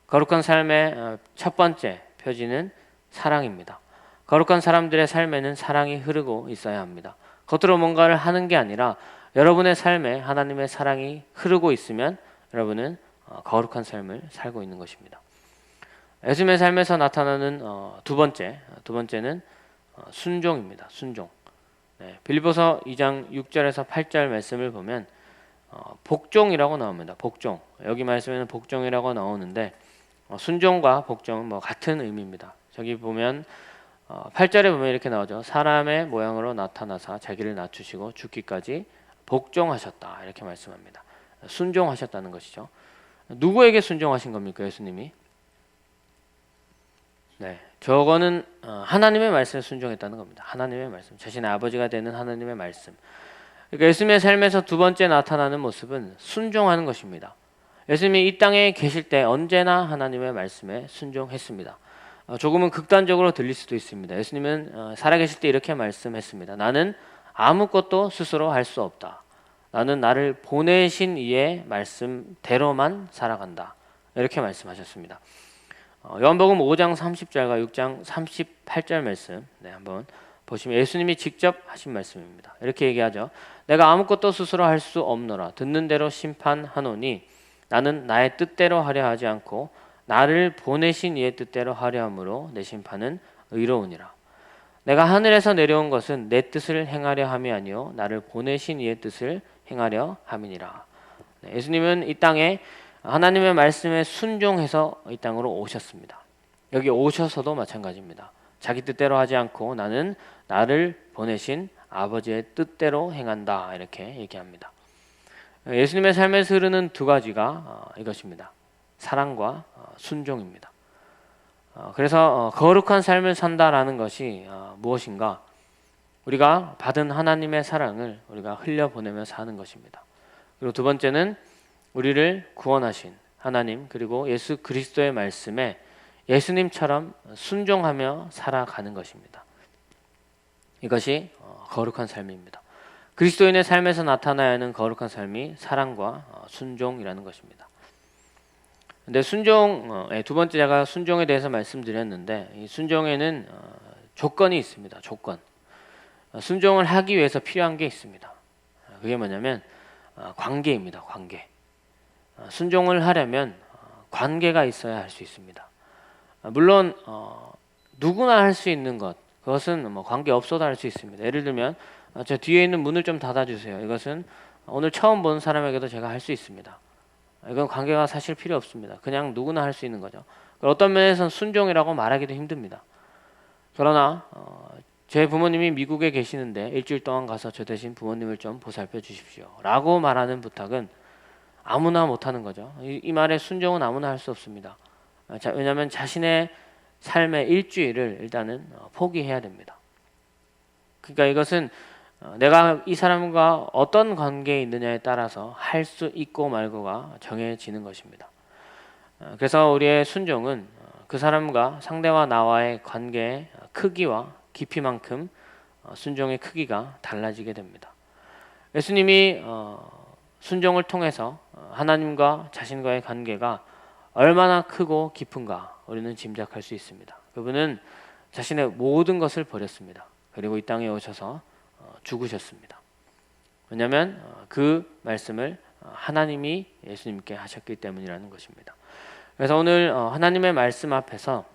거룩한 삶의 첫 번째 표지는 사랑입니다. 거룩한 사람들의 삶에는 사랑이 흐르고 있어야 합니다. 겉으로 뭔가를 하는 게 아니라 여러분의 삶에 하나님의 사랑이 흐르고 있으면 여러분은 거룩한 삶을 살고 있는 것입니다. 예수님의 삶에서 나타나는 두 번째는 순종입니다. 순종. 빌립보서 2장 6절에서 8절 말씀을 보면 복종이라고 나옵니다. 복종. 여기 말씀에는 복종이라고 나오는데 순종과 복종은 뭐 같은 의미입니다. 저기 보면 8절에 보면 이렇게 나오죠. 사람의 모양으로 나타나사 자기를 낮추시고 죽기까지 복종하셨다 이렇게 말씀합니다. 순종하셨다는 것이죠. 누구에게 순종하신 겁니까? 예수님이? 네, 저거는 하나님의 말씀에 순종했다는 겁니다. 하나님의 말씀, 자신의 아버지가 되는 하나님의 말씀. 그러니까 예수님의 삶에서 두 번째 나타나는 모습은 순종하는 것입니다. 예수님이 이 땅에 계실 때 언제나 하나님의 말씀에 순종했습니다. 조금은 극단적으로 들릴 수도 있습니다. 예수님은 살아계실 때 이렇게 말씀했습니다. 나는 아무것도 스스로 할 수 없다. 나는 나를 보내신 이의 말씀대로만 살아간다. 이렇게 말씀하셨습니다. 요한복음 5장 30절과 6장 38절 말씀 한번 보시면 예수님이 직접 하신 말씀입니다. 이렇게 얘기하죠. 내가 아무것도 스스로 할 수 없노라. 듣는 대로 심판하노니 나는 나의 뜻대로 하려 하지 않고 나를 보내신 이의 뜻대로 하려 함으로 내 심판은 의로우니라. 내가 하늘에서 내려온 것은 내 뜻을 행하려 함이 아니요 나를 보내신 이의 뜻을 행하려 함이니라. 예수님은 이 땅에 하나님의 말씀에 순종해서 이 땅으로 오셨습니다. 여기 오셔서도 마찬가지입니다. 자기 뜻대로 하지 않고 나는 나를 보내신 아버지의 뜻대로 행한다 이렇게 얘기합니다. 예수님의 삶에서 흐르는 두 가지가 이것입니다. 사랑과 순종입니다. 그래서 거룩한 삶을 산다라는 것이 무엇인가? 우리가 받은 하나님의 사랑을 우리가 흘려보내며 사는 것입니다. 그리고 두 번째는 우리를 구원하신 하나님 그리고 예수 그리스도의 말씀에 예수님처럼 순종하며 살아가는 것입니다. 이것이 거룩한 삶입니다. 그리스도인의 삶에서 나타나야 하는 거룩한 삶이 사랑과 순종이라는 것입니다. 근데 순종, 두 번째 제가 순종에 대해서 말씀드렸는데 이 순종에는 조건이 있습니다. 조건. 순종을 하기 위해서 필요한 게 있습니다. 그게 뭐냐면 관계입니다. 관계. 순종을 하려면 관계가 있어야 할 수 있습니다. 물론 누구나 할 수 있는 것, 그것은 뭐 관계 없어도 할 수 있습니다. 예를 들면 저 뒤에 있는 문을 좀 닫아주세요. 이것은 오늘 처음 본 사람에게도 제가 할 수 있습니다. 이건 관계가 사실 필요 없습니다. 그냥 누구나 할 수 있는 거죠. 어떤 면에서는 순종이라고 말하기도 힘듭니다. 그러나 제 부모님이 미국에 계시는데 일주일 동안 가서 저 대신 부모님을 좀 보살펴 주십시오 라고 말하는 부탁은 아무나 못하는 거죠. 이 말에 순종은 아무나 할 수 없습니다. 왜냐하면 자신의 삶의 일주일을 일단은 포기해야 됩니다. 그러니까 이것은 내가 이 사람과 어떤 관계에 있느냐에 따라서 할 수 있고 말고가 정해지는 것입니다. 그래서 우리의 순종은 그 사람과 상대와 나와의 관계의 크기와 깊이만큼 순종의 크기가 달라지게 됩니다. 예수님이 순종을 통해서 하나님과 자신과의 관계가 얼마나 크고 깊은가 우리는 짐작할 수 있습니다. 그분은 자신의 모든 것을 버렸습니다. 그리고 이 땅에 오셔서 죽으셨습니다. 왜냐하면 그 말씀을 하나님이 예수님께 하셨기 때문이라는 것입니다. 그래서 오늘 하나님의 말씀 앞에서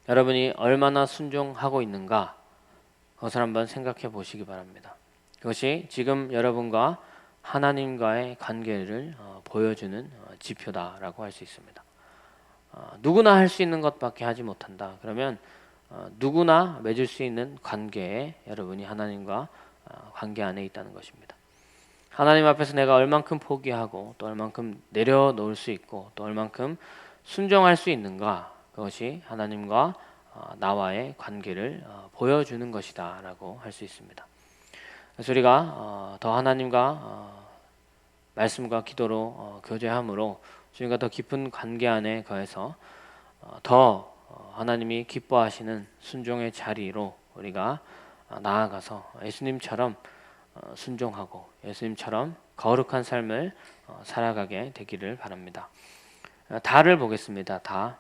여러분이 얼마나 순종하고 있는가 그것을 한번 생각해 보시기 바랍니다. 그것이 지금 여러분과 하나님과의 관계를 보여주는 지표다라고 할 수 있습니다. 누구나 할 수 있는 것밖에 하지 못한다. 그러면 누구나 맺을 수 있는 관계에 여러분이 하나님과 관계 안에 있다는 것입니다. 하나님 앞에서 내가 얼만큼 포기하고 또 얼만큼 내려놓을 수 있고 또 얼만큼 순종할 수 있는가 그것이 하나님과 나와의 관계를 보여주는 것이다 라고 할 수 있습니다. 그래서 우리가 더 하나님과 말씀과 기도로 교제함으로 주님과 더 깊은 관계 안에 거해서 더 하나님이 기뻐하시는 순종의 자리로 우리가 나아가서 예수님처럼 순종하고 예수님처럼 거룩한 삶을 살아가게 되기를 바랍니다. 다를 보겠습니다. 다.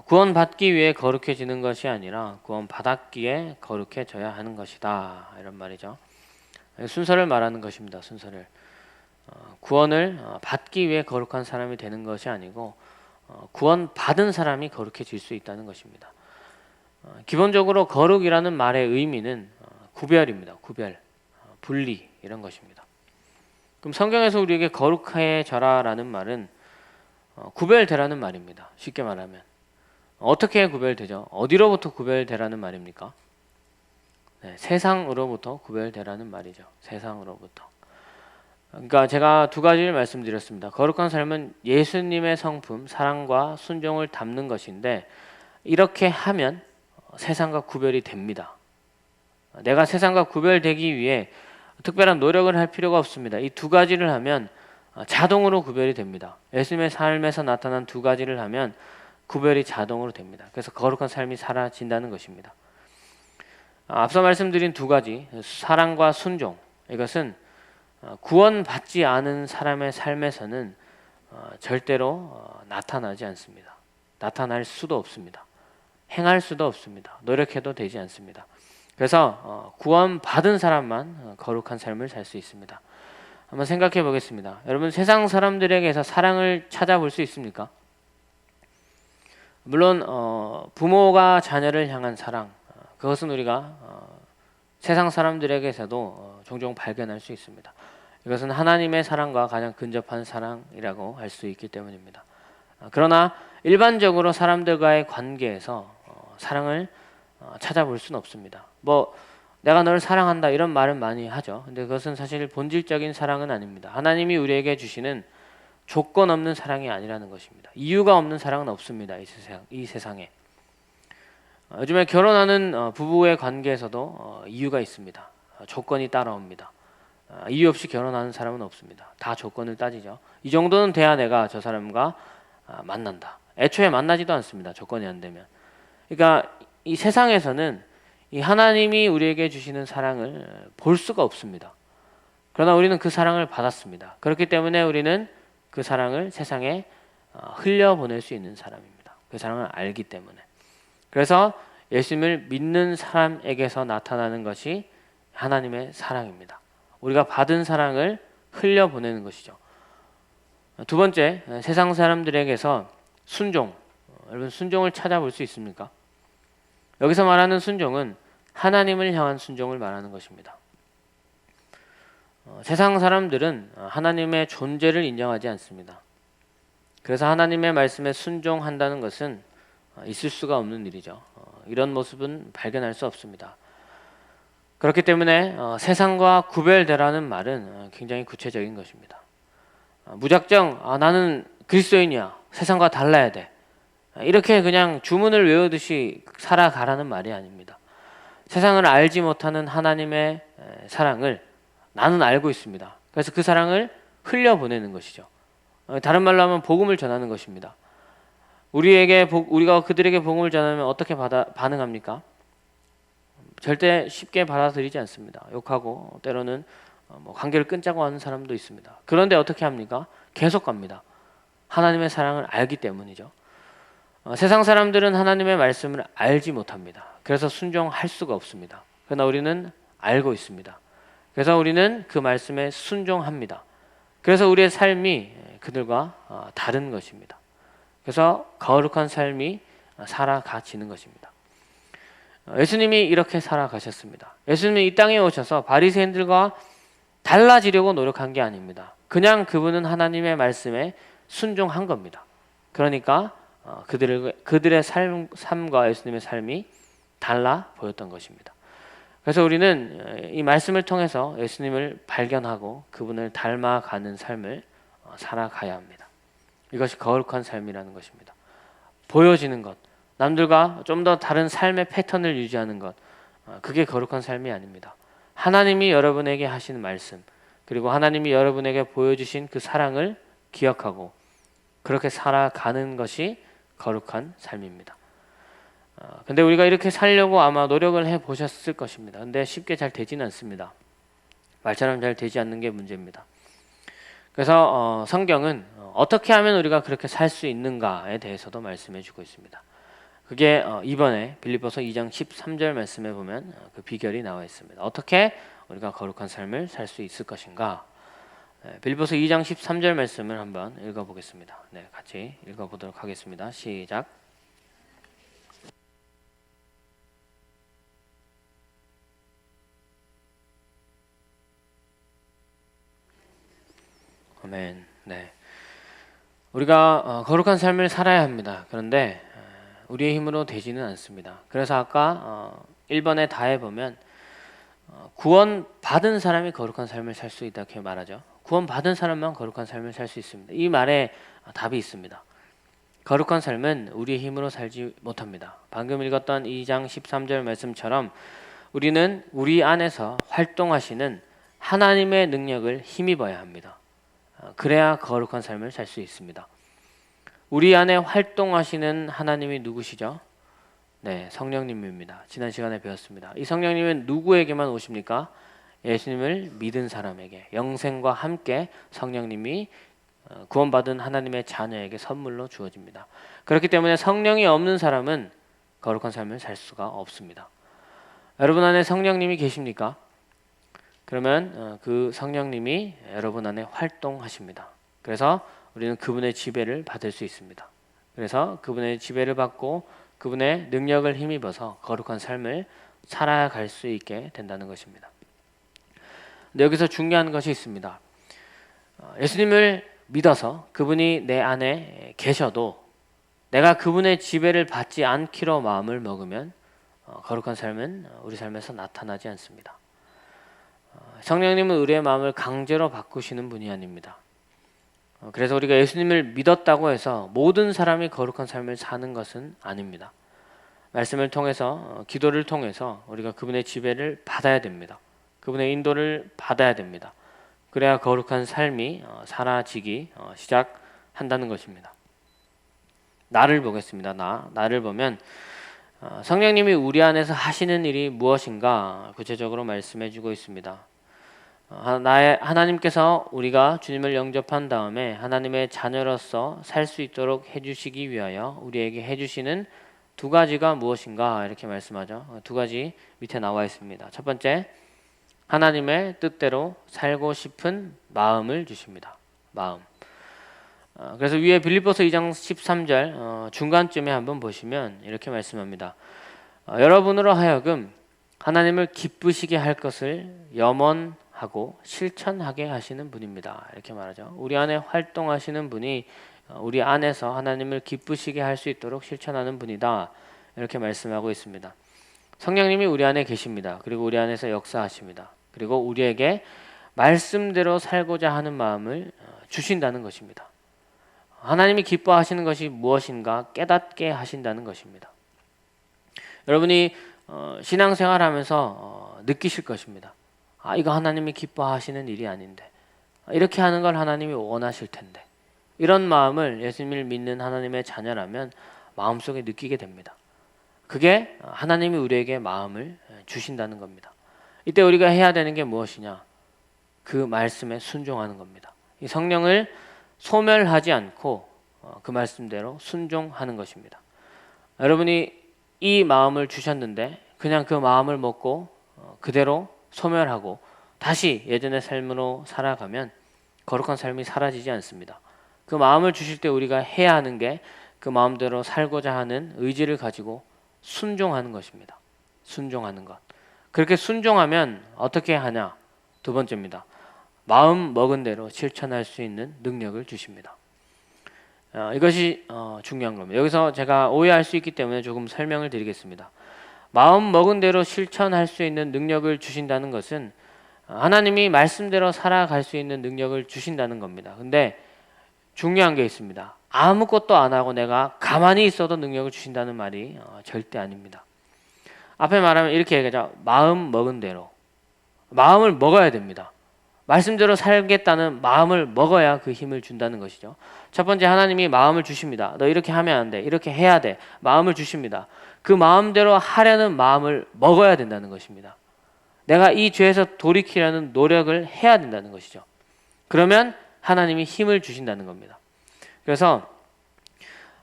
구원받기 위해 거룩해지는 것이 아니라 구원받았기에 거룩해져야 하는 것이다. 이런 말이죠. 순서를 말하는 것입니다. 순서를. 구원을 받기 위해 거룩한 사람이 되는 것이 아니고 구원받은 사람이 거룩해질 수 있다는 것입니다. 기본적으로 거룩이라는 말의 의미는 구별입니다. 구별, 분리 이런 것입니다. 그럼 성경에서 우리에게 거룩해져라라는 말은 구별되라는 말입니다. 쉽게 말하면 어떻게 구별되죠? 어디로부터 구별되라는 말입니까? 네, 세상으로부터 구별되라는 말이죠. 세상으로부터. 그러니까 제가 두 가지를 말씀드렸습니다. 거룩한 삶은 예수님의 성품, 사랑과 순종을 담는 것인데 이렇게 하면 세상과 구별이 됩니다. 내가 세상과 구별되기 위해 특별한 노력을 할 필요가 없습니다. 이 두 가지를 하면 자동으로 구별이 됩니다. 예수님의 삶에서 나타난 두 가지를 하면 구별이 자동으로 됩니다. 그래서 거룩한 삶이 사라진다는 것입니다. 앞서 말씀드린 두 가지, 사랑과 순종, 이것은 구원받지 않은 사람의 삶에서는 절대로 나타나지 않습니다. 나타날 수도 없습니다. 행할 수도 없습니다. 노력해도 되지 않습니다. 그래서 구원받은 사람만 거룩한 삶을 살 수 있습니다. 한번 생각해 보겠습니다. 여러분, 세상 사람들에게서 사랑을 찾아볼 수 있습니까? 물론 부모가 자녀를 향한 사랑, 그것은 우리가 세상 사람들에게서도 종종 발견할 수 있습니다. 이것은 하나님의 사랑과 가장 근접한 사랑이라고 할 수 있기 때문입니다. 그러나 일반적으로 사람들과의 관계에서 사랑을 찾아볼 수는 없습니다. 내가 널 사랑한다 이런 말은 많이 하죠. 근데 그것은 사실 본질적인 사랑은 아닙니다. 하나님이 우리에게 주시는 조건 없는 사랑이 아니라는 것입니다. 이유가 없는 사랑은 없습니다. 이 세상에. 요즘에 결혼하는 부부의 관계에서도 이유가 있습니다. 조건이 따라옵니다. 이유 없이 결혼하는 사람은 없습니다. 다 조건을 따지죠. 이 정도는 돼야 내가 저 사람과 만난다. 애초에 만나지도 않습니다. 조건이 안 되면. 그러니까 이 세상에서는 이 하나님이 우리에게 주시는 사랑을 볼 수가 없습니다. 그러나 우리는 그 사랑을 받았습니다. 그렇기 때문에 우리는 그 사랑을 세상에 흘려보낼 수 있는 사람입니다. 그 사랑을 알기 때문에. 그래서 예수님을 믿는 사람에게서 나타나는 것이 하나님의 사랑입니다. 우리가 받은 사랑을 흘려보내는 것이죠. 두 번째, 세상 사람들에게서 순종. 여러분, 순종을 찾아볼 수 있습니까? 여기서 말하는 순종은 하나님을 향한 순종을 말하는 것입니다. 세상 사람들은 하나님의 존재를 인정하지 않습니다. 그래서 하나님의 말씀에 순종한다는 것은 있을 수가 없는 일이죠. 이런 모습은 발견할 수 없습니다. 그렇기 때문에 세상과 구별되라는 말은 굉장히 구체적인 것입니다. 무작정 나는 그리스도인이야. 세상과 달라야 돼. 이렇게 그냥 주문을 외우듯이 살아가라는 말이 아닙니다. 세상을 알지 못하는 하나님의 사랑을 나는 알고 있습니다. 그래서 그 사랑을 흘려보내는 것이죠. 다른 말로 하면 복음을 전하는 것입니다. 우리가 그들에게 복음을 전하면 어떻게 반응합니까? 절대 쉽게 받아들이지 않습니다. 욕하고 때로는 관계를 끊자고 하는 사람도 있습니다. 그런데 어떻게 합니까? 계속 갑니다. 하나님의 사랑을 알기 때문이죠. 세상 사람들은 하나님의 말씀을 알지 못합니다. 그래서 순종할 수가 없습니다. 그러나 우리는 알고 있습니다. 그래서 우리는 그 말씀에 순종합니다. 그래서 우리의 삶이 그들과 다른 것입니다. 그래서 거룩한 삶이 살아가지는 것입니다. 예수님이 이렇게 살아가셨습니다. 예수님이 이 땅에 오셔서 바리새인들과 달라지려고 노력한 게 아닙니다. 그냥 그분은 하나님의 말씀에 순종한 겁니다. 그러니까 그들의 삶과 예수님의 삶이 달라 보였던 것입니다. 그래서 우리는 이 말씀을 통해서 예수님을 발견하고 그분을 닮아가는 삶을 살아가야 합니다. 이것이 거룩한 삶이라는 것입니다. 보여지는 것, 남들과 좀 더 다른 삶의 패턴을 유지하는 것, 그게 거룩한 삶이 아닙니다. 하나님이 여러분에게 하시는 말씀, 그리고 하나님이 여러분에게 보여주신 그 사랑을 기억하고 그렇게 살아가는 것이 거룩한 삶입니다. 근데 우리가 이렇게 살려고 아마 노력을 해보셨을 것입니다. 근데 쉽게 잘 되지는 않습니다. 말처럼 잘 되지 않는 게 문제입니다. 그래서 성경은 어떻게 하면 우리가 그렇게 살 수 있는가에 대해서도 말씀해 주고 있습니다. 그게 이번에 빌립보서 2장 13절 말씀에 보면 그 비결이 나와 있습니다. 어떻게 우리가 거룩한 삶을 살 수 있을 것인가? 빌립보서 2장 13절 말씀을 한번 읽어보겠습니다. 네, 같이 읽어보도록 하겠습니다. 시작. 아멘. 네. 우리가 거룩한 삶을 살아야 합니다. 그런데 우리의 힘으로 되지는 않습니다. 그래서 아까 1번에 다해 보면 구원 받은 사람이 거룩한 삶을 살 수 있다 이렇게 말하죠. 구원 받은 사람만 거룩한 삶을 살 수 있습니다. 이 말에 답이 있습니다. 거룩한 삶은 우리의 힘으로 살지 못합니다. 방금 읽었던 2장 13절 말씀처럼 우리는 우리 안에서 활동하시는 하나님의 능력을 힘입어야 합니다. 그래야 거룩한 삶을 살 수 있습니다. 우리 안에 활동하시는 하나님이 누구시죠? 네, 성령님입니다. 지난 시간에 배웠습니다. 이 성령님은 누구에게만 오십니까? 예수님을 믿은 사람에게, 영생과 함께 성령님이 구원받은 하나님의 자녀에게 선물로 주어집니다. 그렇기 때문에 성령이 없는 사람은 거룩한 삶을 살 수가 없습니다. 여러분 안에 성령님이 계십니까? 그러면 그 성령님이 여러분 안에 활동하십니다. 그래서 우리는 그분의 지배를 받을 수 있습니다. 그래서 그분의 지배를 받고 그분의 능력을 힘입어서 거룩한 삶을 살아갈 수 있게 된다는 것입니다. 근데 여기서 중요한 것이 있습니다. 예수님을 믿어서 그분이 내 안에 계셔도 내가 그분의 지배를 받지 않기로 마음을 먹으면 거룩한 삶은 우리 삶에서 나타나지 않습니다. 성령님은 우리의 마음을 강제로 바꾸시는 분이 아닙니다. 그래서 우리가 예수님을 믿었다고 해서 모든 사람이 거룩한 삶을 사는 것은 아닙니다. 말씀을 통해서 기도를 통해서 우리가 그분의 지배를 받아야 됩니다. 그분의 인도를 받아야 됩니다. 그래야 거룩한 삶이 사라지기 시작한다는 것입니다. 나를 보겠습니다. 나를 보면 성령님이 우리 안에서 하시는 일이 무엇인가 구체적으로 말씀해 주고 있습니다. 하나님께서 우리가 주님을 영접한 다음에 하나님의 자녀로서 살 수 있도록 해주시기 위하여 우리에게 해주시는 두 가지가 무엇인가 이렇게 말씀하죠. 두 가지 밑에 나와 있습니다. 첫 번째, 하나님의 뜻대로 살고 싶은 마음을 주십니다. 마음. 그래서 위에 빌립보서 2장 13절 중간쯤에 한번 보시면 이렇게 말씀합니다. 여러분으로 하여금 하나님을 기쁘시게 할 것을 염원하고 실천하게 하시는 분입니다. 이렇게 말하죠. 우리 안에 활동하시는 분이 우리 안에서 하나님을 기쁘시게 할 수 있도록 실천하는 분이다. 이렇게 말씀하고 있습니다. 성령님이 우리 안에 계십니다. 그리고 우리 안에서 역사하십니다. 그리고 우리에게 말씀대로 살고자 하는 마음을 주신다는 것입니다. 하나님이 기뻐하시는 것이 무엇인가 깨닫게 하신다는 것입니다. 여러분이 신앙생활하면서 느끼실 것입니다. 이거 하나님이 기뻐하시는 일이 아닌데, 이렇게 하는 걸 하나님이 원하실 텐데, 이런 마음을 예수님을 믿는 하나님의 자녀라면 마음속에 느끼게 됩니다. 그게 하나님이 우리에게 마음을 주신다는 겁니다. 이때 우리가 해야 되는 게 무엇이냐? 그 말씀에 순종하는 겁니다. 이 성령을 소멸하지 않고 그 말씀대로 순종하는 것입니다. 여러분이 이 마음을 주셨는데 그냥 그 마음을 먹고 그대로 소멸하고 다시 예전의 삶으로 살아가면 거룩한 삶이 사라지지 않습니다. 그 마음을 주실 때 우리가 해야 하는 게 그 마음대로 살고자 하는 의지를 가지고 순종하는 것입니다. 순종하는 것. 그렇게 순종하면 어떻게 하냐? 두 번째입니다. 마음 먹은 대로 실천할 수 있는 능력을 주십니다. 이것이 중요한 겁니다. 여기서 제가 오해할 수 있기 때문에 조금 설명을 드리겠습니다. 마음 먹은 대로 실천할 수 있는 능력을 주신다는 것은 하나님이 말씀대로 살아갈 수 있는 능력을 주신다는 겁니다. 근데 중요한 게 있습니다. 아무것도 안 하고 내가 가만히 있어도 능력을 주신다는 말이 절대 아닙니다. 앞에 말하면 이렇게 얘기하죠. 마음 먹은 대로. 마음을 먹어야 됩니다. 말씀대로 살겠다는 마음을 먹어야 그 힘을 준다는 것이죠. 첫 번째, 하나님이 마음을 주십니다. 너 이렇게 하면 안 돼. 이렇게 해야 돼. 마음을 주십니다. 그 마음대로 하려는 마음을 먹어야 된다는 것입니다. 내가 이 죄에서 돌이키려는 노력을 해야 된다는 것이죠. 그러면 하나님이 힘을 주신다는 겁니다. 그래서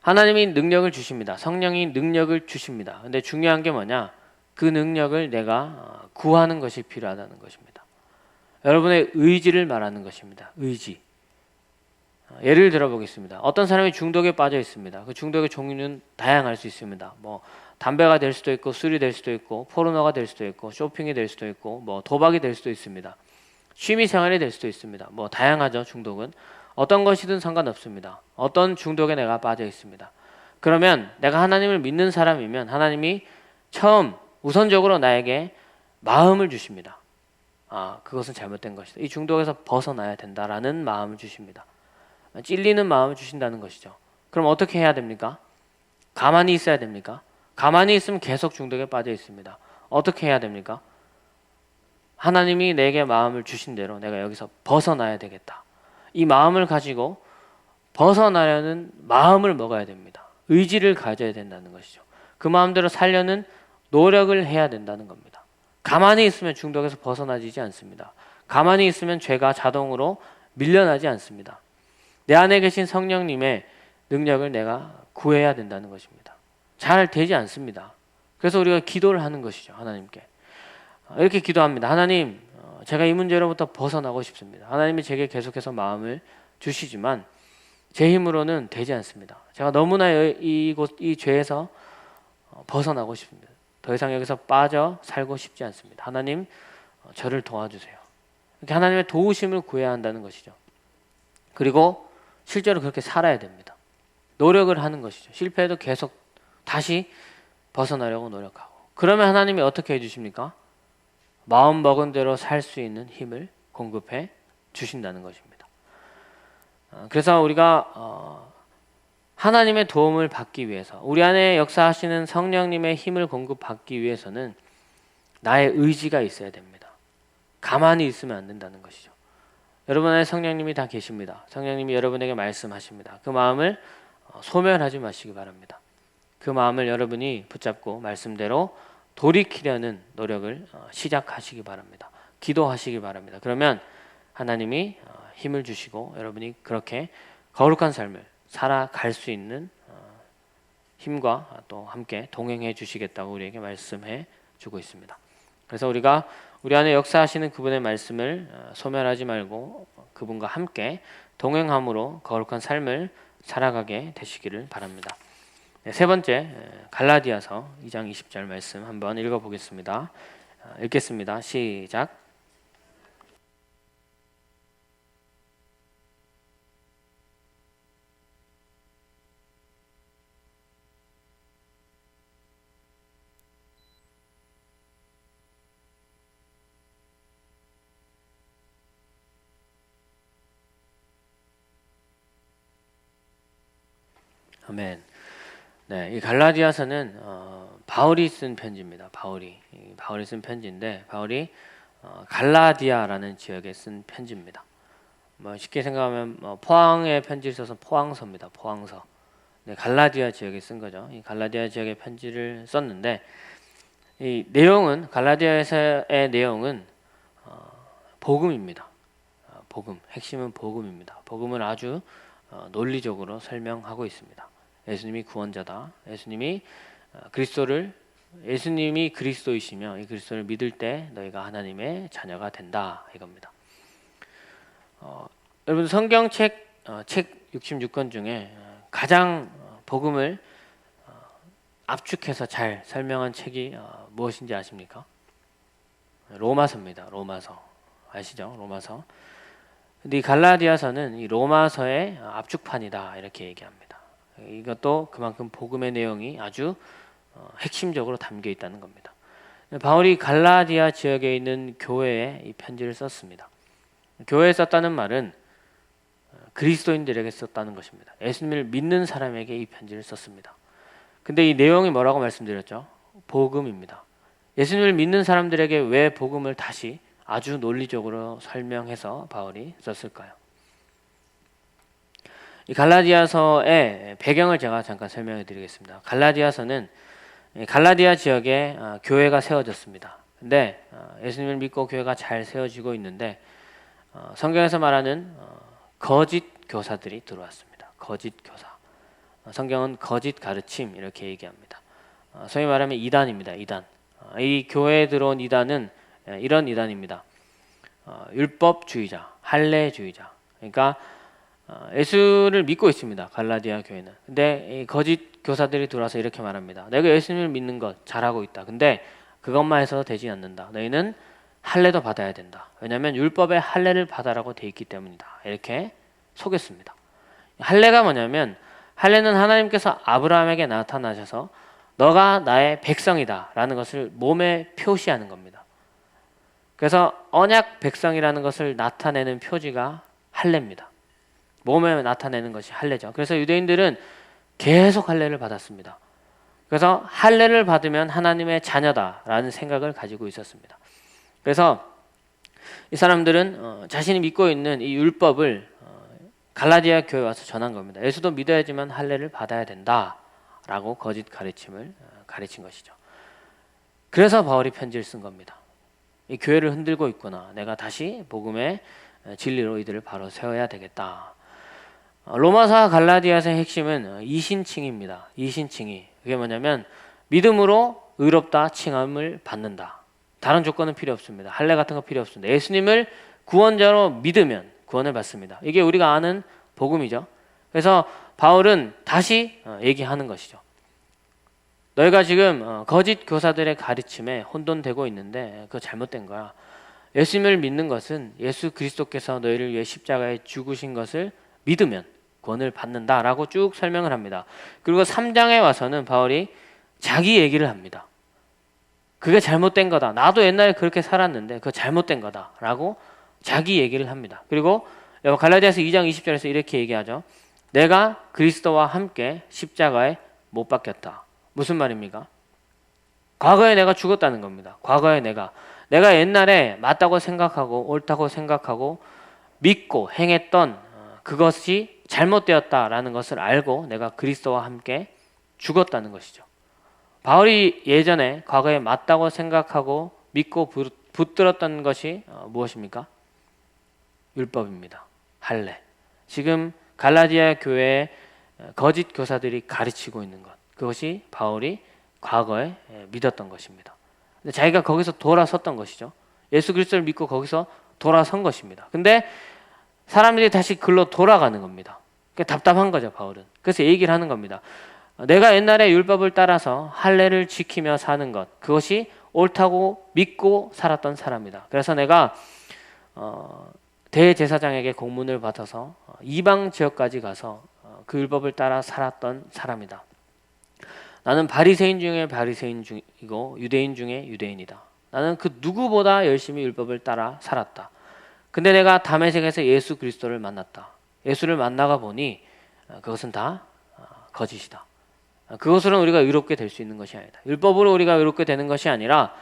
하나님이 능력을 주십니다. 성령이 능력을 주십니다. 근데 중요한 게 뭐냐? 그 능력을 내가 구하는 것이 필요하다는 것입니다. 여러분의 의지를 말하는 것입니다. 의지. 예를 들어 보겠습니다. 어떤 사람이 중독에 빠져 있습니다. 그 중독의 종류는 다양할 수 있습니다. 담배가 될 수도 있고, 술이 될 수도 있고, 포르노가 될 수도 있고, 쇼핑이 될 수도 있고, 도박이 될 수도 있습니다. 취미 생활이 될 수도 있습니다. 다양하죠, 중독은. 어떤 것이든 상관없습니다. 어떤 중독에 내가 빠져 있습니다. 그러면 내가 하나님을 믿는 사람이면 하나님이 처음 우선적으로 나에게 마음을 주십니다. 그것은 잘못된 것이다. 이 중독에서 벗어나야 된다라는 마음을 주십니다. 찔리는 마음을 주신다는 것이죠. 그럼 어떻게 해야 됩니까? 가만히 있어야 됩니까? 가만히 있으면 계속 중독에 빠져 있습니다. 어떻게 해야 됩니까? 하나님이 내게 마음을 주신 대로 내가 여기서 벗어나야 되겠다. 이 마음을 가지고 벗어나려는 마음을 먹어야 됩니다. 의지를 가져야 된다는 것이죠. 그 마음대로 살려는 노력을 해야 된다는 겁니다. 가만히 있으면 중독에서 벗어나지지 않습니다. 가만히 있으면 죄가 자동으로 밀려나지 않습니다. 내 안에 계신 성령님의 능력을 내가 구해야 된다는 것입니다. 잘 되지 않습니다. 그래서 우리가 기도를 하는 것이죠. 하나님께 이렇게 기도합니다. 하나님, 제가 이 문제로부터 벗어나고 싶습니다. 하나님이 제게 계속해서 마음을 주시지만 제 힘으로는 되지 않습니다. 제가 너무나 이 죄에서 벗어나고 싶습니다. 더 이상 여기서 빠져 살고 싶지 않습니다. 하나님, 저를 도와주세요. 이렇게 하나님의 도우심을 구해야 한다는 것이죠. 그리고 실제로 그렇게 살아야 됩니다. 노력을 하는 것이죠. 실패해도 계속 다시 벗어나려고 노력하고. 그러면 하나님이 어떻게 해주십니까? 마음 먹은 대로 살 수 있는 힘을 공급해 주신다는 것입니다. 그래서 우리가 하나님의 도움을 받기 위해서, 우리 안에 역사하시는 성령님의 힘을 공급받기 위해서는 나의 의지가 있어야 됩니다. 가만히 있으면 안 된다는 것이죠. 여러분 안에 성령님이 다 계십니다. 성령님이 여러분에게 말씀하십니다. 그 마음을 소멸하지 마시기 바랍니다. 그 마음을 여러분이 붙잡고 말씀대로 돌이키려는 노력을 시작하시기 바랍니다. 기도하시기 바랍니다. 그러면 하나님이 힘을 주시고 여러분이 그렇게 거룩한 삶을 살아갈 수 있는 힘과 또 함께 동행해 주시겠다고 우리에게 말씀해 주고 있습니다. 그래서 우리가 우리 안에 역사하시는 그분의 말씀을 소멸하지 말고 그분과 함께 동행함으로 거룩한 삶을 살아가게 되시기를 바랍니다. 세 번째, 갈라디아서 2장 20절 말씀 한번 읽어보겠습니다. 읽겠습니다. 시작. 아멘. 네, 이 갈라디아서는 바울이 쓴 편지입니다. 바울이 쓴 편지인데 바울이 갈라디아라는 지역에 쓴 편지입니다. 쉽게 생각하면 포항에 편지를 써서 포항서입니다. 포항서. 네, 갈라디아 지역에 쓴 거죠. 이 갈라디아 지역에 편지를 썼는데 이 내용은 갈라디아서의 내용은 복음입니다. 복음, 핵심은 복음입니다. 복음을 아주 논리적으로 설명하고 있습니다. 예수님이 구원자다. 예수님이 그리스도이시며 이 그리스도를 믿을 때 너희가 하나님의 자녀가 된다 이겁니다. 여러분 성경책 책 66권 중에 가장 복음을 압축해서 잘 설명한 책이 무엇인지 아십니까? 로마서입니다. 로마서 아시죠? 로마서. 근데 이 갈라디아서는 이 로마서의 압축판이다 이렇게 얘기합니다. 이것도 그만큼 복음의 내용이 아주 핵심적으로 담겨 있다는 겁니다. 바울이 갈라디아 지역에 있는 교회에 이 편지를 썼습니다. 교회에 썼다는 말은 그리스도인들에게 썼다는 것입니다. 예수님을 믿는 사람에게 이 편지를 썼습니다. 근데 이 내용이 뭐라고 말씀드렸죠? 복음입니다. 예수님을 믿는 사람들에게 왜 복음을 다시 아주 논리적으로 설명해서 바울이 썼을까요? 이 갈라디아서의 배경을 제가 잠깐 설명해 드리겠습니다. 갈라디아서는 갈라디아 지역에 교회가 세워졌습니다. 근데 예수님을 믿고 교회가 잘 세워지고 있는데 성경에서 말하는 거짓 교사들이 들어왔습니다. 거짓 교사. 성경은 거짓 가르침 이렇게 얘기합니다. 소위 말하면 이단입니다. 이단. 이 교회에 들어온 이단은 이런 이단입니다. 율법주의자, 할례주의자. 그러니까 예수를 믿고 있습니다. 갈라디아 교회는. 근데 이 거짓 교사들이 들어와서 이렇게 말합니다. 내가 예수님을 믿는 것 잘하고 있다. 근데 그것만 해서 되지 않는다. 너희는 할례도 받아야 된다. 왜냐하면 율법의 할례를 받아라고 돼 있기 때문이다. 이렇게 속였습니다. 할례가 뭐냐면 할례는 하나님께서 아브라함에게 나타나셔서 너가 나의 백성이다 라는 것을 몸에 표시하는 겁니다. 그래서 언약 백성이라는 것을 나타내는 표지가 할례입니다. 몸에 나타내는 것이 할례죠. 그래서 유대인들은 계속 할례를 받았습니다. 그래서 할례를 받으면 하나님의 자녀다라는 생각을 가지고 있었습니다. 그래서 이 사람들은 자신이 믿고 있는 이 율법을 갈라디아 교회에 와서 전한 겁니다. 예수도 믿어야지만 할례를 받아야 된다라고 거짓 가르침을 가르친 것이죠. 그래서 바울이 편지를 쓴 겁니다. 이 교회를 흔들고 있구나. 내가 다시 복음의 진리로 이들을 바로 세워야 되겠다. 로마서와 갈라디아서의 핵심은 이신칭입니다. 이신칭이 그게 뭐냐면 믿음으로 의롭다 칭함을 받는다. 다른 조건은 필요 없습니다. 할례 같은 거 필요 없습니다. 예수님을 구원자로 믿으면 구원을 받습니다. 이게 우리가 아는 복음이죠. 그래서 바울은 다시 얘기하는 것이죠. 너희가 지금 거짓 교사들의 가르침에 혼돈되고 있는데 그거 잘못된 거야. 예수님을 믿는 것은 예수 그리스도께서 너희를 위해 십자가에 죽으신 것을 믿으면 구원을 받는다라고 쭉 설명을 합니다. 그리고 3장에 와서는 바울이 자기 얘기를 합니다. 그게 잘못된 거다. 나도 옛날에 그렇게 살았는데 그거 잘못된 거다라고 자기 얘기를 합니다. 그리고 갈라디아서 2장 20절에서 이렇게 얘기하죠. 내가 그리스도와 함께 십자가에 못 박혔다. 무슨 말입니까? 과거에 내가 죽었다는 겁니다. 과거에 내가 옛날에 맞다고 생각하고 옳다고 생각하고 믿고 행했던 그것이 잘못되었다라는 것을 알고 내가 그리스도와 함께 죽었다는 것이죠. 바울이 예전에 과거에 맞다고 생각하고 믿고 붙들었던 것이 무엇입니까? 율법입니다. 할례. 지금 갈라디아 교회의 거짓 교사들이 가르치고 있는 것. 그것이 바울이 과거에 믿었던 것입니다. 근데 자기가 거기서 돌아섰던 것이죠. 예수 그리스도를 믿고 거기서 돌아선 것입니다. 근데 사람들이 다시 글로 돌아가는 겁니다. 그러니까 답답한 거죠, 바울은. 그래서 얘기를 하는 겁니다. 내가 옛날에 율법을 따라서 할례를 지키며 사는 것, 그것이 옳다고 믿고 살았던 사람이다. 그래서 내가 대제사장에게 공문을 받아서 이방 지역까지 가서 그 율법을 따라 살았던 사람이다. 나는 바리새인 중에 바리새인이고 유대인 중에 유대인이다. 나는 그 누구보다 열심히 율법을 따라 살았다. 근데 내가 다메섹에서 예수 그리스도를 만났다. 예수를 만나가 보니 그것은 다 거짓이다. 그것으로는 우리가 의롭게 될 수 있는 것이 아니다. 율법으로 우리가 의롭게 되는 것이 아니라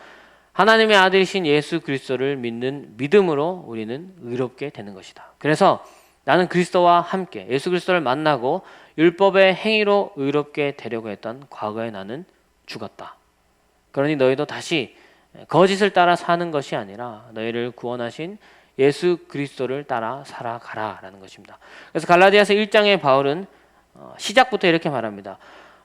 하나님의 아들이신 예수 그리스도를 믿는 믿음으로 우리는 의롭게 되는 것이다. 그래서 나는 그리스도와 함께 예수 그리스도를 만나고 율법의 행위로 의롭게 되려고 했던 과거에 나는 죽었다. 그러니 너희도 다시 거짓을 따라 사는 것이 아니라 너희를 구원하신 예수 그리스도를 따라 살아가라라는 것입니다. 그래서 갈라디아서 1장에 바울은 시작부터 이렇게 말합니다.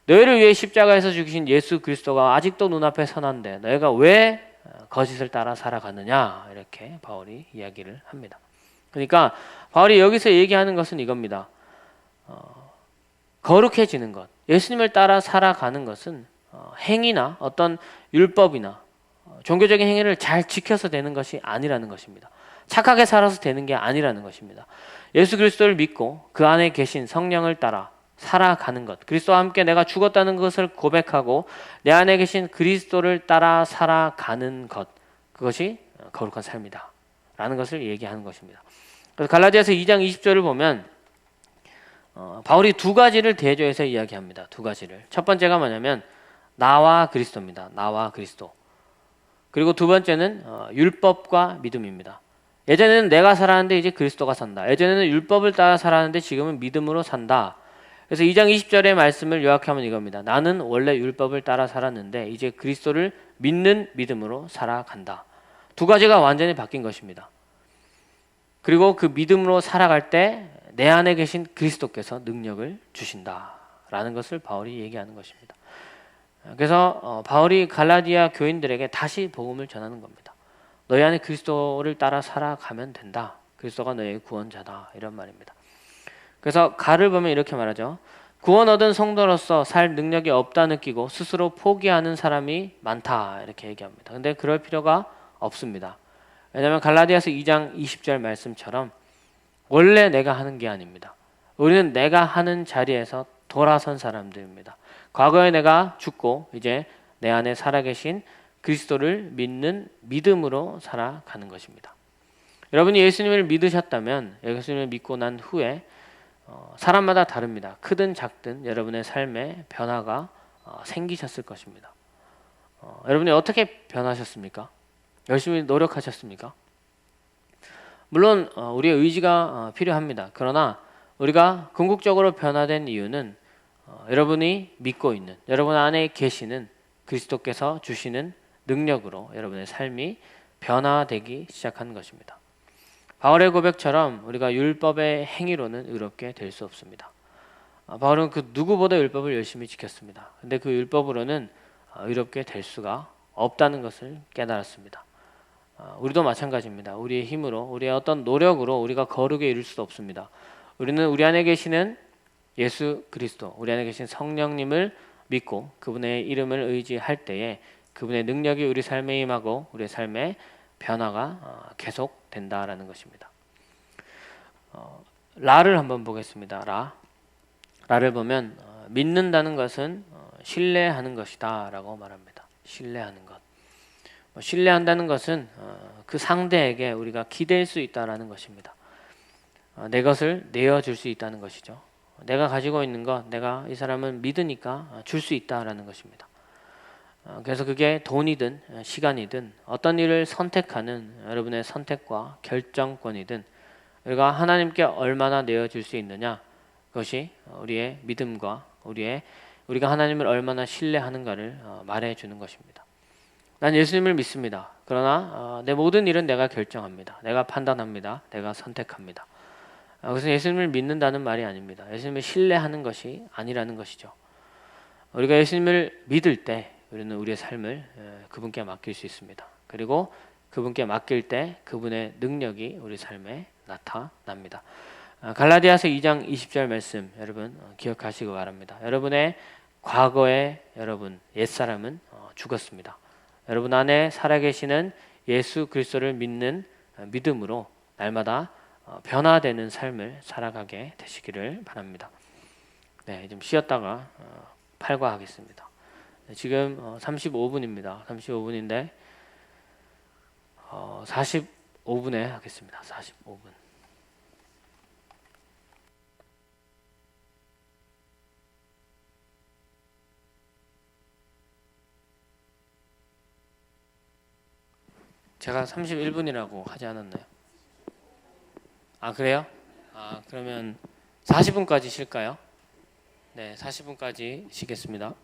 너희를 위해 십자가에서 죽이신 예수 그리스도가 아직도 눈앞에 선한데 너희가 왜 거짓을 따라 살아가느냐 이렇게 바울이 이야기를 합니다. 그러니까 바울이 여기서 얘기하는 것은 이겁니다. 거룩해지는 것, 예수님을 따라 살아가는 것은 행위나 어떤 율법이나 종교적인 행위를 잘 지켜서 되는 것이 아니라는 것입니다. 착하게 살아서 되는 게 아니라는 것입니다. 예수 그리스도를 믿고 그 안에 계신 성령을 따라 살아가는 것, 그리스도와 함께 내가 죽었다는 것을 고백하고 내 안에 계신 그리스도를 따라 살아가는 것, 그것이 거룩한 삶이다 라는 것을 얘기하는 것입니다. 그래서 갈라디아서 2장 20절을 보면 바울이 두 가지를 대조해서 이야기합니다. 두 가지를. 첫 번째가 뭐냐면 나와 그리스도입니다. 나와 그리스도. 그리고 두 번째는 율법과 믿음입니다. 예전에는 내가 살았는데 이제 그리스도가 산다. 예전에는 율법을 따라 살았는데 지금은 믿음으로 산다. 그래서 2장 20절의 말씀을 요약하면 이겁니다. 나는 원래 율법을 따라 살았는데 이제 그리스도를 믿는 믿음으로 살아간다. 두 가지가 완전히 바뀐 것입니다. 그리고 그 믿음으로 살아갈 때 내 안에 계신 그리스도께서 능력을 주신다라는 것을 바울이 얘기하는 것입니다. 그래서 바울이 갈라디아 교인들에게 다시 복음을 전하는 겁니다. 너희 안에 그리스도를 따라 살아가면 된다. 그리스도가 너의 구원자다. 이런 말입니다. 그래서 가를 보면 이렇게 말하죠. 구원 얻은 성도로서 살 능력이 없다 느끼고 스스로 포기하는 사람이 많다. 이렇게 얘기합니다. 근데 그럴 필요가 없습니다. 왜냐하면 갈라디아서 2장 20절 말씀처럼 원래 내가 하는 게 아닙니다. 우리는 내가 하는 자리에서 돌아선 사람들입니다. 과거에 내가 죽고 이제 내 안에 살아계신 그리스도를 믿는 믿음으로 살아가는 것입니다. 여러분이 예수님을 믿으셨다면, 예수님을 믿고 난 후에 사람마다 다릅니다. 크든 작든 여러분의 삶에 변화가 생기셨을 것입니다. 여러분이 어떻게 변하셨습니까? 열심히 노력하셨습니까? 물론 우리의 의지가 필요합니다. 그러나 우리가 궁극적으로 변화된 이유는 여러분이 믿고 있는, 여러분 안에 계시는 그리스도께서 주시는 능력으로 여러분의 삶이 변화되기 시작한 것입니다. 바울의 고백처럼 우리가 율법의 행위로는 의롭게 될 수 없습니다. 바울은 그 누구보다 율법을 열심히 지켰습니다. 근데 그 율법으로는 의롭게 될 수가 없다는 것을 깨달았습니다. 우리도 마찬가지입니다. 우리의 힘으로, 우리의 어떤 노력으로 우리가 거룩에 이를 수도 없습니다. 우리는 우리 안에 계시는 예수 그리스도, 우리 안에 계신 성령님을 믿고 그분의 이름을 의지할 때에 그분의 능력이 우리 삶에 임하고 우리의 삶에 변화가 계속된다라는 것입니다. 라를 한번 보겠습니다. 라를 보면 믿는다는 것은 신뢰하는 것이다 라고 말합니다. 신뢰하는 것. 신뢰한다는 것은 그 상대에게 우리가 기댈 수 있다라는 것입니다. 내 것을 내어줄 수 있다는 것이죠. 내가 가지고 있는 것, 내가 이 사람을 믿으니까 줄 수 있다라는 것입니다. 그래서 그게 돈이든 시간이든 어떤 일을 선택하는 여러분의 선택과 결정권이든 우리가 하나님께 얼마나 내어줄 수 있느냐, 그것이 우리의 믿음과 우리가 하나님을 얼마나 신뢰하는가를 말해주는 것입니다. 난 예수님을 믿습니다. 그러나 내 모든 일은 내가 결정합니다. 내가 판단합니다. 내가 선택합니다. 그것은 예수님을 믿는다는 말이 아닙니다. 예수님을 신뢰하는 것이 아니라는 것이죠. 우리가 예수님을 믿을 때 우리는 우리의 삶을 그분께 맡길 수 있습니다. 그리고 그분께 맡길 때 그분의 능력이 우리 삶에 나타납니다. 갈라디아서 2장 20절 말씀 여러분 기억하시기 바랍니다. 여러분의 과거의 여러분 옛사람은 죽었습니다. 여러분 안에 살아계시는 예수 그리스도를 믿는 믿음으로 날마다 변화되는 삶을 살아가게 되시기를 바랍니다. 네, 좀 쉬었다가 팔과하겠습니다. 지금 35분입니다. 35분인데 45분에 하겠습니다. 45분. 제가 31분이라고 하지 않았나요? 아, 그래요? 그러면 40분까지 쉴까요? 네, 40분까지 쉬겠습니다.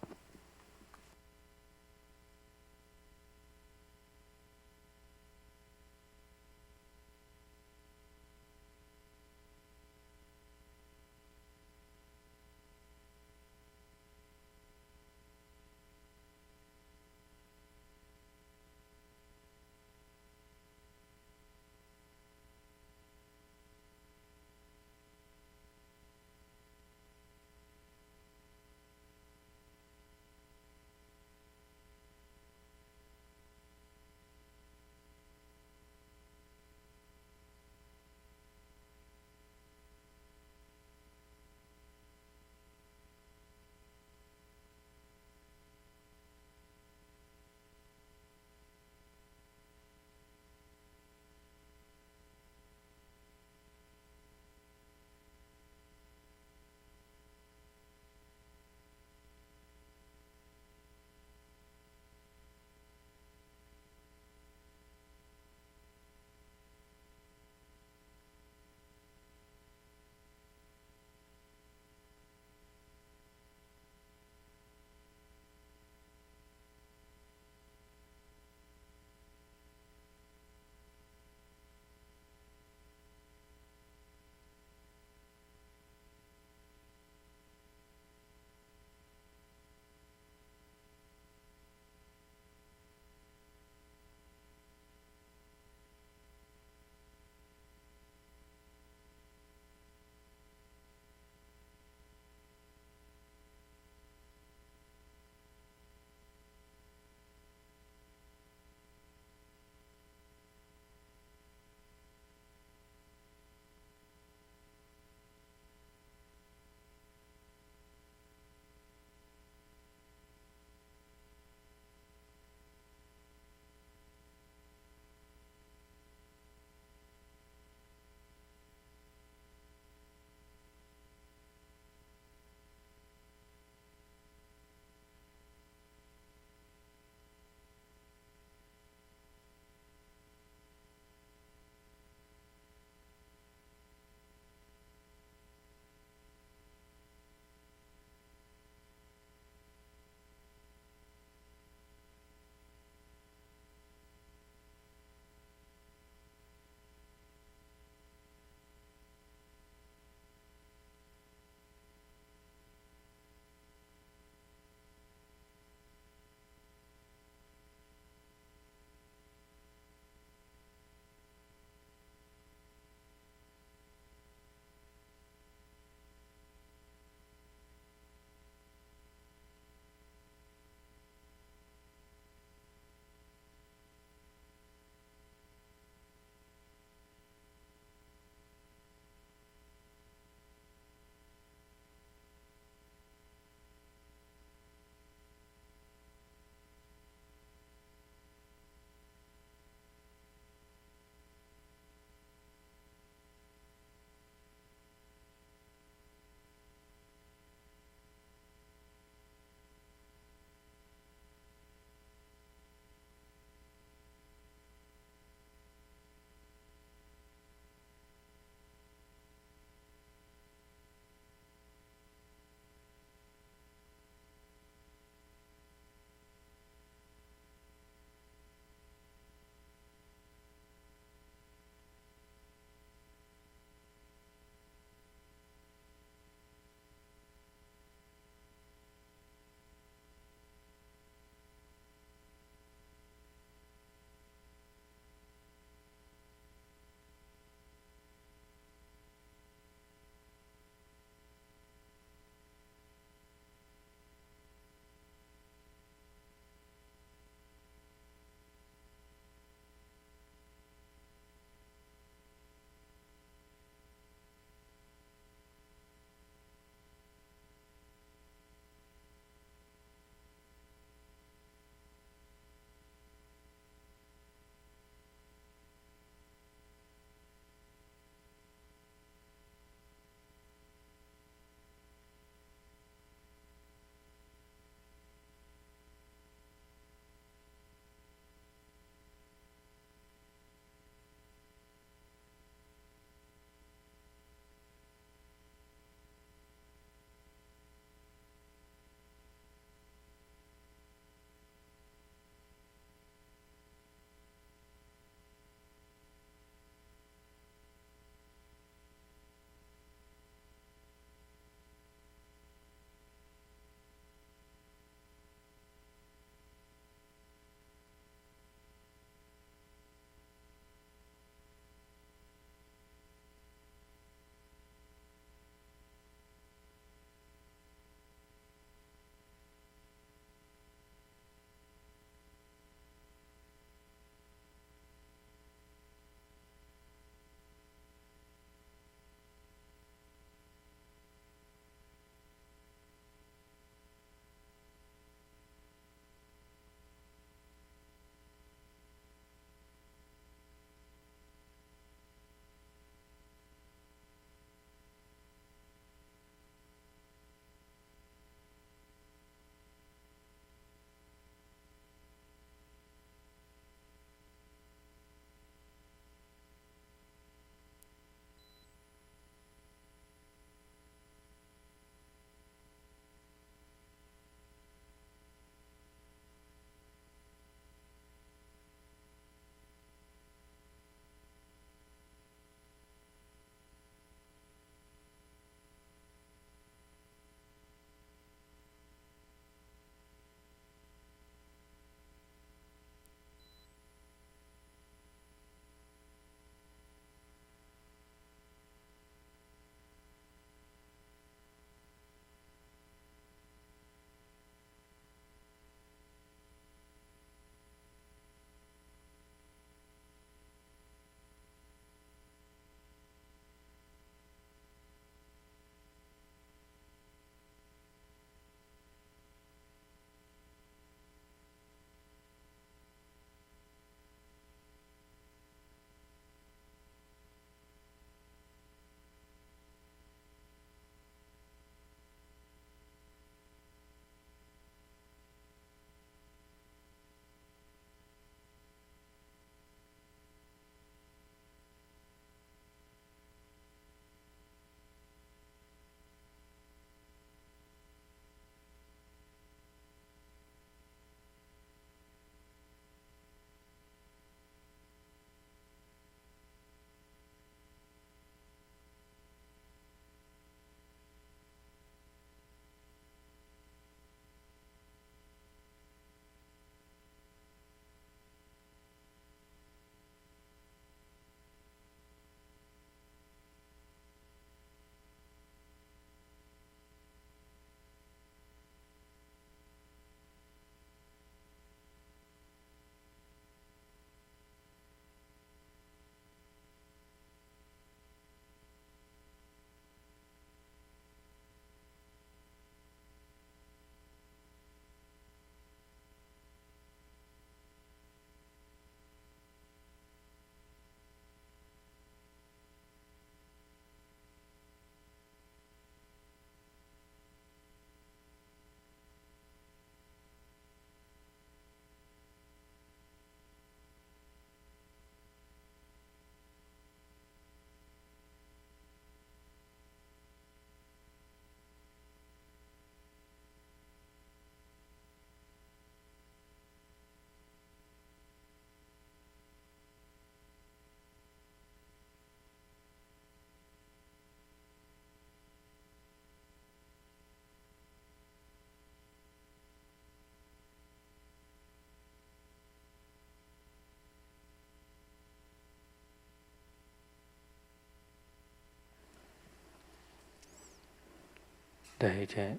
네, 이제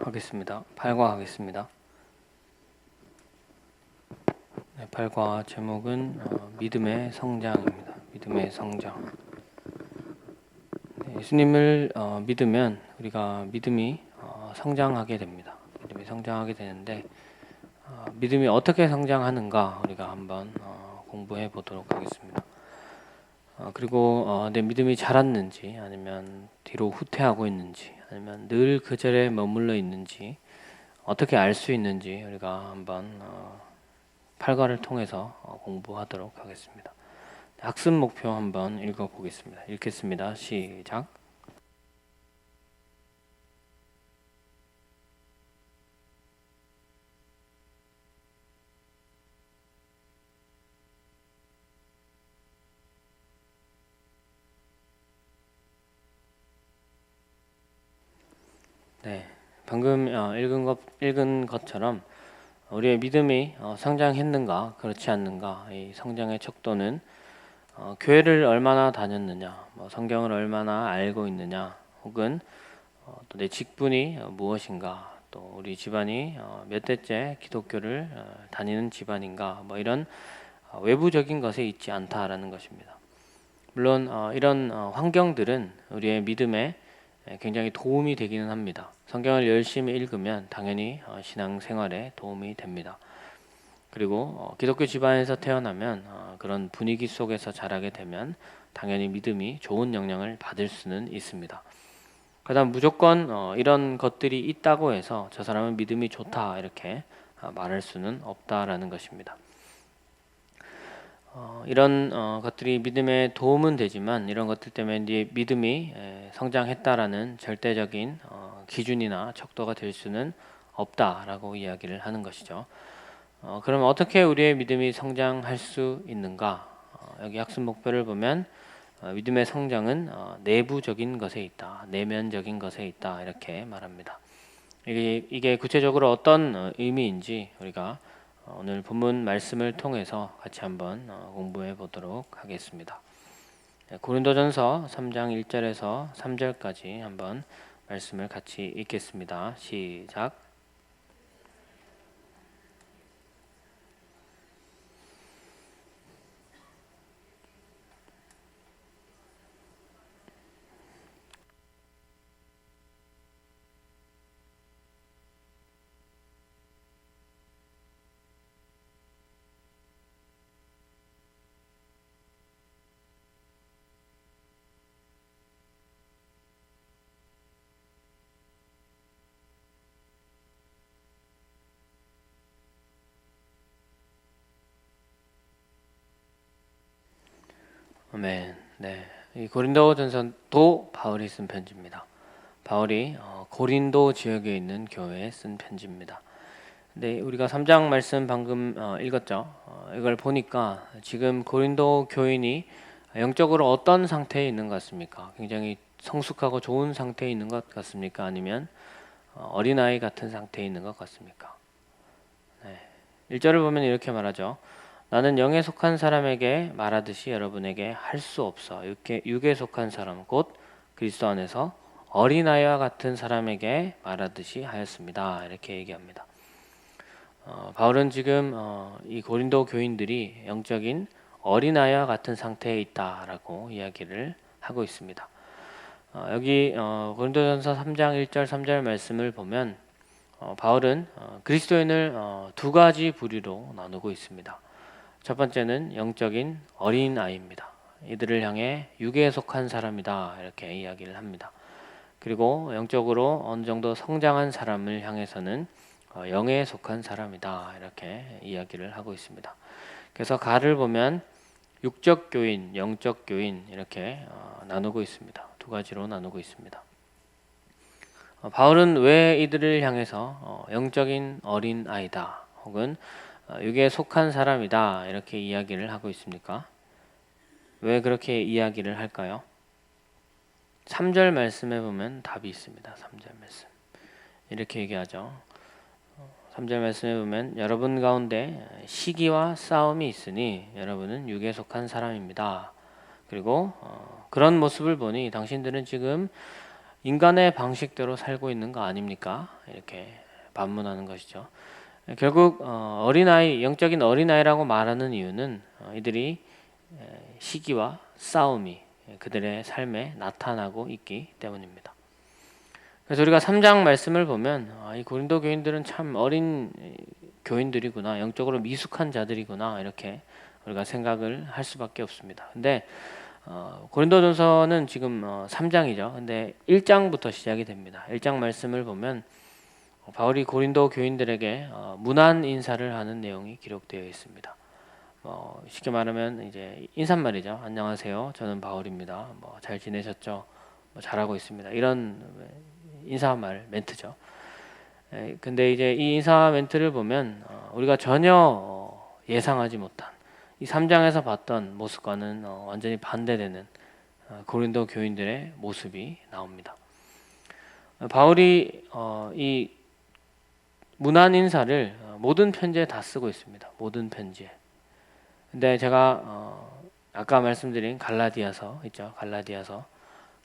하겠습니다. 8과 하겠습니다. 네, 8과 제목은 믿음의 성장입니다. 믿음의 성장. 네, 예수님을 믿으면 우리가 믿음이 성장하게 됩니다. 믿음이 성장하게 되는데 믿음이 어떻게 성장하는가 우리가 한번 공부해 보도록 하겠습니다. 그리고 내 믿음이 자랐는지 아니면 뒤로 후퇴하고 있는지 아니면 늘 그 자리에 머물러 있는지 어떻게 알 수 있는지 우리가 한번 8과를 통해서 공부하도록 하겠습니다. 학습 목표 한번 읽어보겠습니다. 읽겠습니다. 시작. 네, 방금 읽은 것처럼 우리의 믿음이 성장했는가 그렇지 않는가 이 성장의 척도는 교회를 얼마나 다녔느냐, 성경을 얼마나 알고 있느냐, 혹은 또 내 직분이 무엇인가, 또 우리 집안이 몇 대째 기독교를 다니는 집안인가, 이런 외부적인 것에 있지 않다라는 것입니다. 물론 이런 환경들은 우리의 믿음에 굉장히 도움이 되기는 합니다. 성경을 열심히 읽으면 당연히 신앙생활에 도움이 됩니다. 그리고 기독교 집안에서 태어나면 그런 분위기 속에서 자라게 되면 당연히 믿음이 좋은 영향을 받을 수는 있습니다. 그다음 무조건 이런 것들이 있다고 해서 저 사람은 믿음이 좋다 이렇게 말할 수는 없다라는 것입니다. 이런 것들이 믿음에 도움은 되지만 이런 것들 때문에 네 믿음이 성장했다라는 절대적인 기준이나 척도가 될 수는 없다라고 이야기를 하는 것이죠. 그럼 어떻게 우리의 믿음이 성장할 수 있는가? 여기 학습 목표를 보면 믿음의 성장은 내부적인 것에 있다, 내면적인 것에 있다 이렇게 말합니다. 이게 구체적으로 어떤 의미인지 우리가 오늘 본문 말씀을 통해서 같이 한번 공부해 보도록 하겠습니다. 고린도전서 3장 1절에서 3절까지 한번 말씀을 같이 읽겠습니다. 시작. 아멘. 네, 이 고린도전서도 바울이 쓴 편지입니다. 바울이 고린도 지역에 있는 교회에 쓴 편지입니다. 네, 우리가 3장 말씀 방금 읽었죠. 이걸 보니까 지금 고린도 교인이 영적으로 어떤 상태에 있는 것 같습니까? 굉장히 성숙하고 좋은 상태에 있는 것 같습니까? 아니면 어린아이 같은 상태에 있는 것 같습니까? 네. 1절을 보면 이렇게 말하죠. 나는 영에 속한 사람에게 말하듯이 여러분에게 할 수 없어. 육에 속한 사람 곧 그리스도 안에서 어린아이와 같은 사람에게 말하듯이 하였습니다. 이렇게 얘기합니다. 바울은 지금 이 고린도 교인들이 영적인 어린아이와 같은 상태에 있다라고 이야기를 하고 있습니다. 여기 고린도전서 3장 1절 3절 말씀을 보면 바울은 그리스도인을 두 가지 부류로 나누고 있습니다. 첫 번째는 영적인 어린아이입니다. 이들을 향해 육에 속한 사람이다 이렇게 이야기를 합니다. 그리고 영적으로 어느 정도 성장한 사람을 향해서는 영에 속한 사람이다 이렇게 이야기를 하고 있습니다. 그래서 가를 보면 육적 교인, 영적 교인 이렇게 나누고 있습니다. 두 가지로 나누고 있습니다. 바울은 왜 이들을 향해서 영적인 어린 아이다 혹은 육에 속한 사람이다 이렇게 이야기를 하고 있습니까? 왜 그렇게 이야기를 할까요? 3절 말씀에 보면 답이 있습니다. 3절 말씀 이렇게 얘기하죠. 3절 말씀에 보면 여러분 가운데 시기와 싸움이 있으니 여러분은 육에 속한 사람입니다. 그리고 그런 모습을 보니 당신들은 지금 인간의 방식대로 살고 있는 거 아닙니까? 이렇게 반문하는 것이죠. 결국 어린아이, 영적인 어린아이라고 말하는 이유는 이들이 시기와 싸움이 그들의 삶에 나타나고 있기 때문입니다. 그래서 우리가 3장 말씀을 보면 이 고린도 교인들은 참 어린 교인들이구나, 영적으로 미숙한 자들이구나, 이렇게 우리가 생각을 할 수밖에 없습니다. 근데 고린도전서는 지금 3장이죠. 근데 1장부터 시작이 됩니다. 1장 말씀을 보면 바울이 고린도 교인들에게 문안 인사를 하는 내용이 기록되어 있습니다. 쉽게 말하면 이제 인사말이죠. 안녕하세요. 저는 바울입니다. 잘 지내셨죠? 잘하고 있습니다. 이런 인사말 멘트죠. 근데 이제 이 인사 멘트를 보면 우리가 전혀 예상하지 못한 이 3장에서 봤던 모습과는 완전히 반대되는 고린도 교인들의 모습이 나옵니다. 바울이 이 문안 인사를 모든 편지에 다 쓰고 있습니다. 모든 편지에. 근데 제가 아까 말씀드린 갈라디아서 있죠.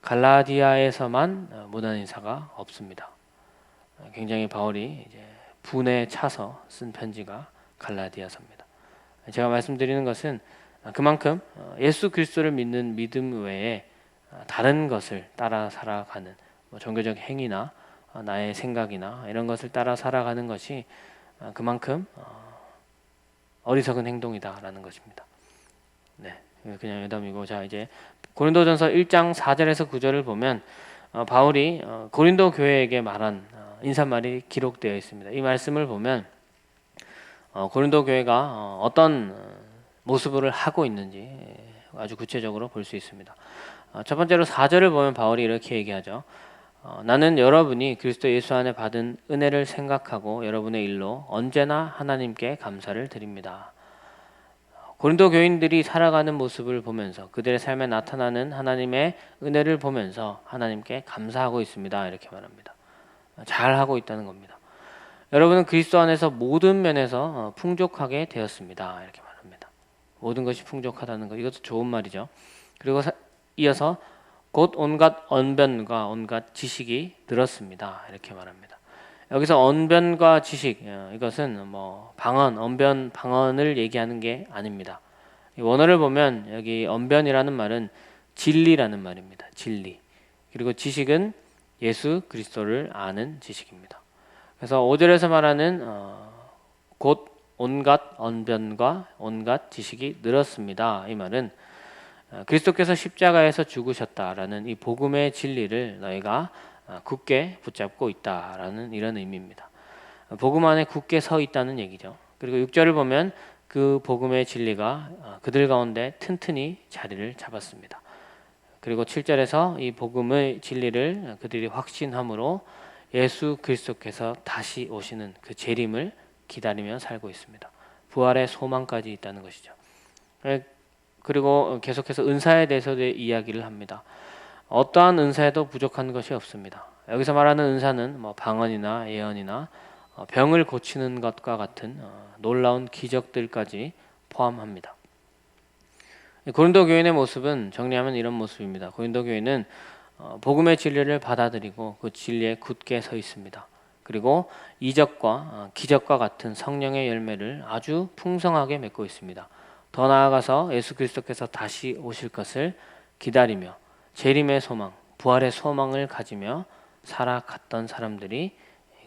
갈라디아에서만 문안 인사가 없습니다. 굉장히 바울이 이제 분에 차서 쓴 편지가 갈라디아서입니다. 제가 말씀드리는 것은 그만큼 예수 그리스도를 믿는 믿음 외에 다른 것을 따라 살아가는 종교적 행위나 나의 생각이나 이런 것을 따라 살아가는 것이 그만큼 어리석은 행동이다라는 것입니다. 네, 그냥 여담이고, 자 이제 고린도전서 1장 4절에서 9절을 보면 바울이 고린도 교회에게 말한 인사말이 기록되어 있습니다. 이 말씀을 보면 고린도 교회가 어떤 모습을 하고 있는지 아주 구체적으로 볼 수 있습니다. 첫 번째로 4절을 보면 바울이 이렇게 얘기하죠. 나는 여러분이 그리스도 예수 안에 받은 은혜를 생각하고 여러분의 일로 언제나 하나님께 감사를 드립니다. 고린도 교인들이 살아가는 모습을 보면서 그들의 삶에 나타나는 하나님의 은혜를 보면서 하나님께 감사하고 있습니다. 이렇게 말합니다. 잘하고 있다는 겁니다. 여러분은 그리스도 안에서 모든 면에서 풍족하게 되었습니다. 이렇게 말합니다. 모든 것이 풍족하다는 것, 이것도 좋은 말이죠. 그리고 이어서 곧 온갖 언변과 온갖 지식이 늘었습니다. 이렇게 말합니다. 여기서 언변과 지식, 이것은 방언, 언변, 방언을 얘기하는 게 아닙니다. 원어를 보면 여기 언변이라는 말은 진리라는 말입니다. 진리. 그리고 지식은 예수 그리스도를 아는 지식입니다. 그래서 5절에서 말하는 곧 온갖 언변과 온갖 지식이 늘었습니다. 이 말은 그리스도께서 십자가에서 죽으셨다라는 이 복음의 진리를 너희가 굳게 붙잡고 있다라는 이런 의미입니다. 복음 안에 굳게 서 있다는 얘기죠. 그리고 6절을 보면 그 복음의 진리가 그들 가운데 튼튼히 자리를 잡았습니다. 그리고 7절에서 이 복음의 진리를 그들이 확신함으로 예수 그리스도께서 다시 오시는 그 재림을 기다리며 살고 있습니다. 부활의 소망까지 있다는 것이죠. 그리고 계속해서 은사에 대해서도 이야기를 합니다. 어떠한 은사에도 부족한 것이 없습니다. 여기서 말하는 은사는 방언이나 예언이나 병을 고치는 것과 같은 놀라운 기적들까지 포함합니다. 고린도 교인의 모습은 정리하면 이런 모습입니다. 고린도 교인은 복음의 진리를 받아들이고 그 진리에 굳게 서 있습니다. 그리고 이적과 기적과 같은 성령의 열매를 아주 풍성하게 맺고 있습니다. 더 나아가서 예수 그리스도께서 다시 오실 것을 기다리며 재림의 소망, 부활의 소망을 가지며 살아갔던 사람들이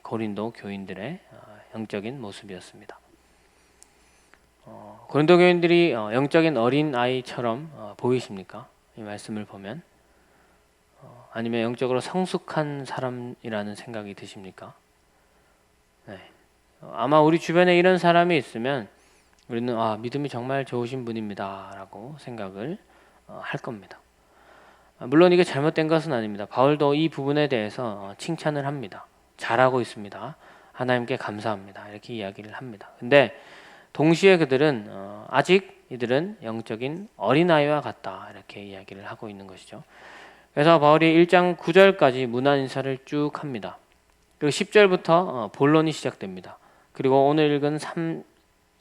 고린도 교인들의 영적인 모습이었습니다. 고린도 교인들이 영적인 어린 아이처럼 보이십니까? 이 말씀을 보면 아니면 영적으로 성숙한 사람이라는 생각이 드십니까? 네. 아마 우리 주변에 이런 사람이 있으면 우리는 믿음이 정말 좋으신 분입니다 라고 생각을 할 겁니다. 물론 이게 잘못된 것은 아닙니다. 바울도 이 부분에 대해서 칭찬을 합니다. 잘하고 있습니다. 하나님께 감사합니다. 이렇게 이야기를 합니다. 근데 동시에 그들은 아직 이들은 영적인 어린아이와 같다 이렇게 이야기를 하고 있는 것이죠. 그래서 바울이 1장 9절까지 문안 인사를 쭉 합니다. 그리고 10절부터 본론이 시작됩니다. 그리고 오늘 읽은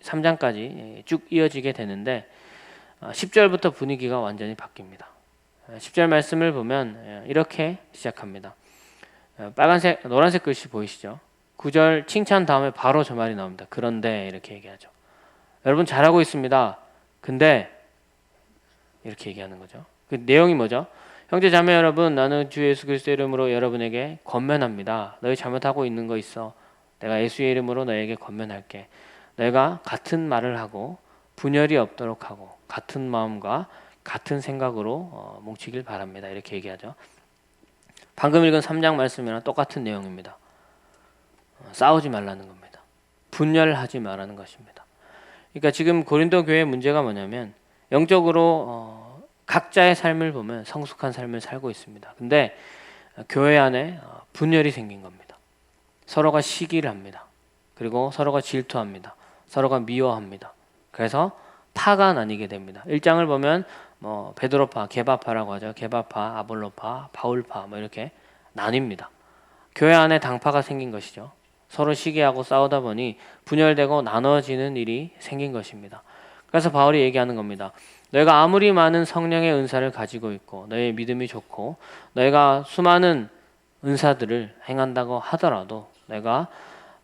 3장까지 쭉 이어지게 되는데 10절부터 분위기가 완전히 바뀝니다. 10절 말씀을 보면 이렇게 시작합니다. 노란색 글씨 보이시죠? 9절 칭찬 다음에 바로 저 말이 나옵니다. 그런데 이렇게 얘기하죠. 여러분 잘하고 있습니다. 근데 이렇게 얘기하는 거죠. 그 내용이 뭐죠? 형제 자매 여러분, 나는 주 예수 그리스도 이름으로 여러분에게 권면합니다. 너희 잘못하고 있는 거 있어. 내가 예수의 이름으로 너에게 권면할게. 너희가 같은 말을 하고 분열이 없도록 하고 같은 마음과 같은 생각으로 뭉치길 바랍니다. 이렇게 얘기하죠. 방금 읽은 3장 말씀이랑 똑같은 내용입니다. 싸우지 말라는 겁니다. 분열하지 말라는 것입니다. 그러니까 지금 고린도 교회의 문제가 뭐냐면 영적으로 각자의 삶을 보면 성숙한 삶을 살고 있습니다. 근데 교회 안에 분열이 생긴 겁니다. 서로가 시기를 합니다. 그리고 서로가 질투합니다. 서로가 미워합니다. 그래서 파가 나뉘게 됩니다. 1장을 보면 베드로파, 게바파라고 하죠. 게바파, 아볼로파, 바울파 이렇게 나뉩니다. 교회 안에 당파가 생긴 것이죠. 서로 시기하고 싸우다 보니 분열되고 나눠지는 일이 생긴 것입니다. 그래서 바울이 얘기하는 겁니다. 너희가 아무리 많은 성령의 은사를 가지고 있고 너희의 믿음이 좋고 너희가 수많은 은사들을 행한다고 하더라도 너희가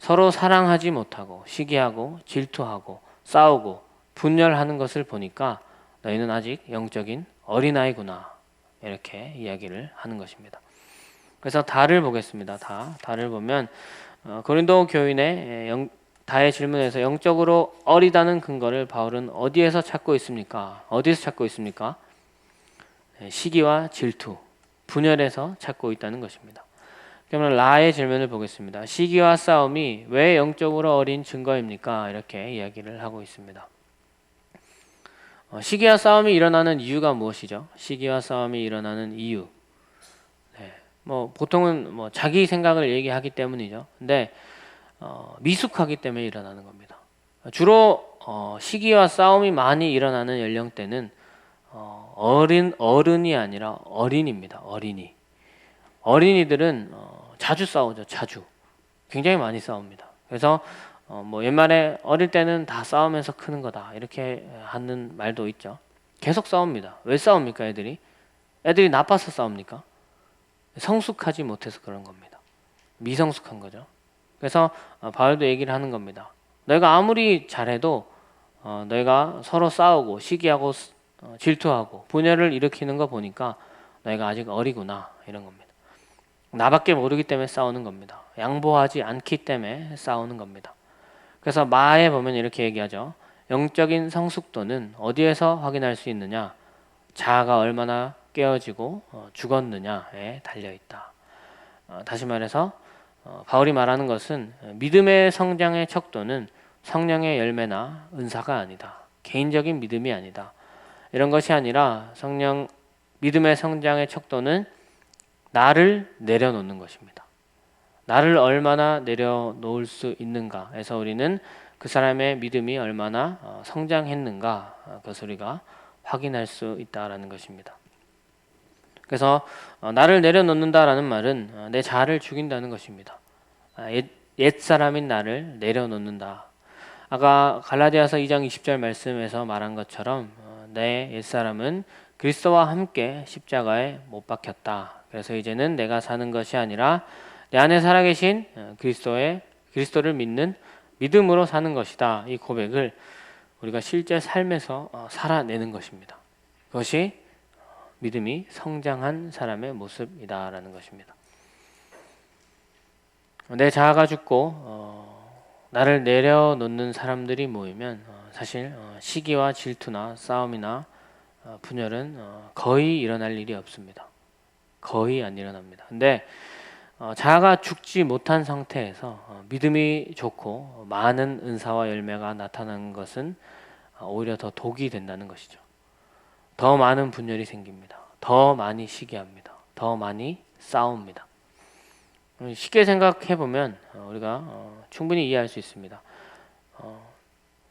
서로 사랑하지 못하고 시기하고 질투하고 싸우고 분열하는 것을 보니까 너희는 아직 영적인 어린아이구나 이렇게 이야기를 하는 것입니다. 그래서 다를 보겠습니다. 다를 보면 고린도 교인의 다의 질문에서 영적으로 어리다는 근거를 바울은 어디에서 찾고 있습니까? 어디에서 찾고 있습니까? 시기와 질투, 분열에서 찾고 있다는 것입니다. 그러면 라의 질문을 보겠습니다. 시기와 싸움이 왜 영적으로 어린 증거입니까? 이렇게 이야기를 하고 있습니다. 시기와 싸움이 일어나는 이유가 무엇이죠? 시기와 싸움이 일어나는 이유. 보통은 자기 생각을 얘기하기 때문이죠. 근데 미숙하기 때문에 일어나는 겁니다. 주로 시기와 싸움이 많이 일어나는 연령대는 어른이 아니라 어린입니다. 어린이들은 자주 싸우죠. 자주 굉장히 많이 싸웁니다. 그래서 옛말에 어릴 때는 다 싸우면서 크는 거다 이렇게 하는 말도 있죠. 계속 싸웁니다. 왜 싸웁니까? 애들이 나빠서 싸웁니까? 성숙하지 못해서 그런 겁니다. 미성숙한 거죠. 그래서 바울도 얘기를 하는 겁니다. 너희가 아무리 잘해도 너희가 서로 싸우고 시기하고 질투하고 분열을 일으키는 거 보니까 너희가 아직 어리구나 이런 겁니다. 나밖에 모르기 때문에 싸우는 겁니다. 양보하지 않기 때문에 싸우는 겁니다. 그래서 마에 보면 이렇게 얘기하죠. 영적인 성숙도는 어디에서 확인할 수 있느냐? 자아가 얼마나 깨어지고 죽었느냐에 달려있다. 다시 말해서 바울이 말하는 것은 믿음의 성장의 척도는 성령의 열매나 은사가 아니다. 개인적인 믿음이 아니다. 이런 것이 아니라 믿음의 성장의 척도는 나를 내려놓는 것입니다. 나를 얼마나 내려놓을 수 있는가에서 우리는 그 사람의 믿음이 얼마나 성장했는가 그것을 우리가 확인할 수 있다라는 것입니다. 그래서 나를 내려놓는다라는 말은 내 자아를 죽인다는 것입니다. 옛사람인 나를 내려놓는다. 아까 갈라디아서 2장 20절 말씀에서 말한 것처럼 내 옛사람은 그리스도와 함께 십자가에 못 박혔다. 그래서 이제는 내가 사는 것이 아니라 내 안에 살아계신 그리스도를 믿는 믿음으로 사는 것이다. 이 고백을 우리가 실제 삶에서 살아내는 것입니다. 그것이 믿음이 성장한 사람의 모습이다라는 것입니다. 내 자아가 죽고 나를 내려놓는 사람들이 모이면 사실 시기와 질투나 싸움이나 분열은 거의 일어날 일이 없습니다. 거의 안 일어납니다. 근데 자아가 죽지 못한 상태에서 믿음이 좋고 많은 은사와 열매가 나타나는 것은 오히려 더 독이 된다는 것이죠. 더 많은 분열이 생깁니다. 더 많이 시기합니다. 더 많이 싸웁니다. 쉽게 생각해 보면 우리가 충분히 이해할 수 있습니다.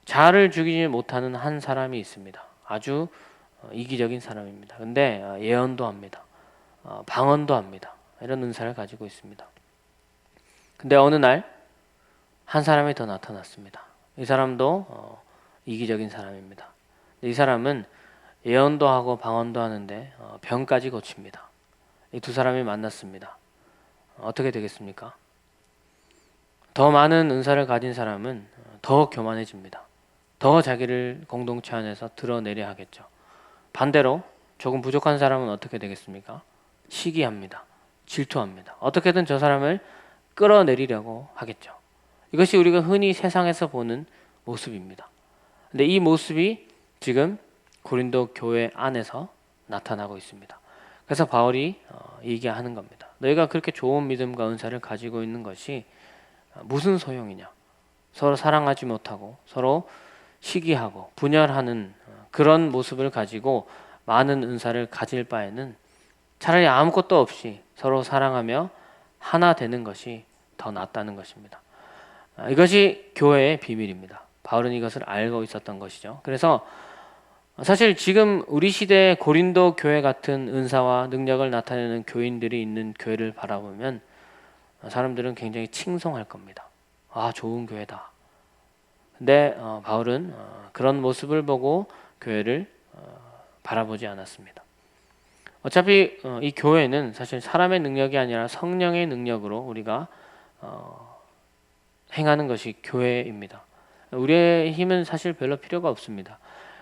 자아를 죽이지 못하는 한 사람이 있습니다. 아주 이기적인 사람입니다. 근데 예언도 합니다. 방언도 합니다. 이런 은사를 가지고 있습니다. 근데 어느 날 한 사람이 더 나타났습니다. 이 사람도 이기적인 사람입니다. 이 사람은 예언도 하고 방언도 하는데 병까지 고칩니다. 이 두 사람이 만났습니다. 어떻게 되겠습니까? 더 많은 은사를 가진 사람은 더 교만해집니다. 더 자기를 공동체 안에서 드러내려 하겠죠. 반대로 조금 부족한 사람은 어떻게 되겠습니까? 시기합니다. 질투합니다. 어떻게든 저 사람을 끌어내리려고 하겠죠. 이것이 우리가 흔히 세상에서 보는 모습입니다. 근데 이 모습이 지금 고린도 교회 안에서 나타나고 있습니다. 그래서 바울이 얘기하는 겁니다. 너희가 그렇게 좋은 믿음과 은사를 가지고 있는 것이 무슨 소용이냐? 서로 사랑하지 못하고 서로 시기하고 분열하는 그런 모습을 가지고 많은 은사를 가질 바에는 차라리 아무것도 없이 서로 사랑하며 하나 되는 것이 더 낫다는 것입니다. 이것이 교회의 비밀입니다. 바울은 이것을 알고 있었던 것이죠. 그래서 사실 지금 우리 시대의 고린도 교회 같은 은사와 능력을 나타내는 교인들이 있는 교회를 바라보면 사람들은 굉장히 칭송할 겁니다. 아, 좋은 교회다. 근데 바울은 그런 모습을 보고 교회를 바라보지 않았습니다. 어차피 이 교회는 사실 사람의 능력이 아니라 성령의 능력으로 우리가 행하는 것이 교회입니다. 우리의 힘은 사실 별로 필요가 없습니다.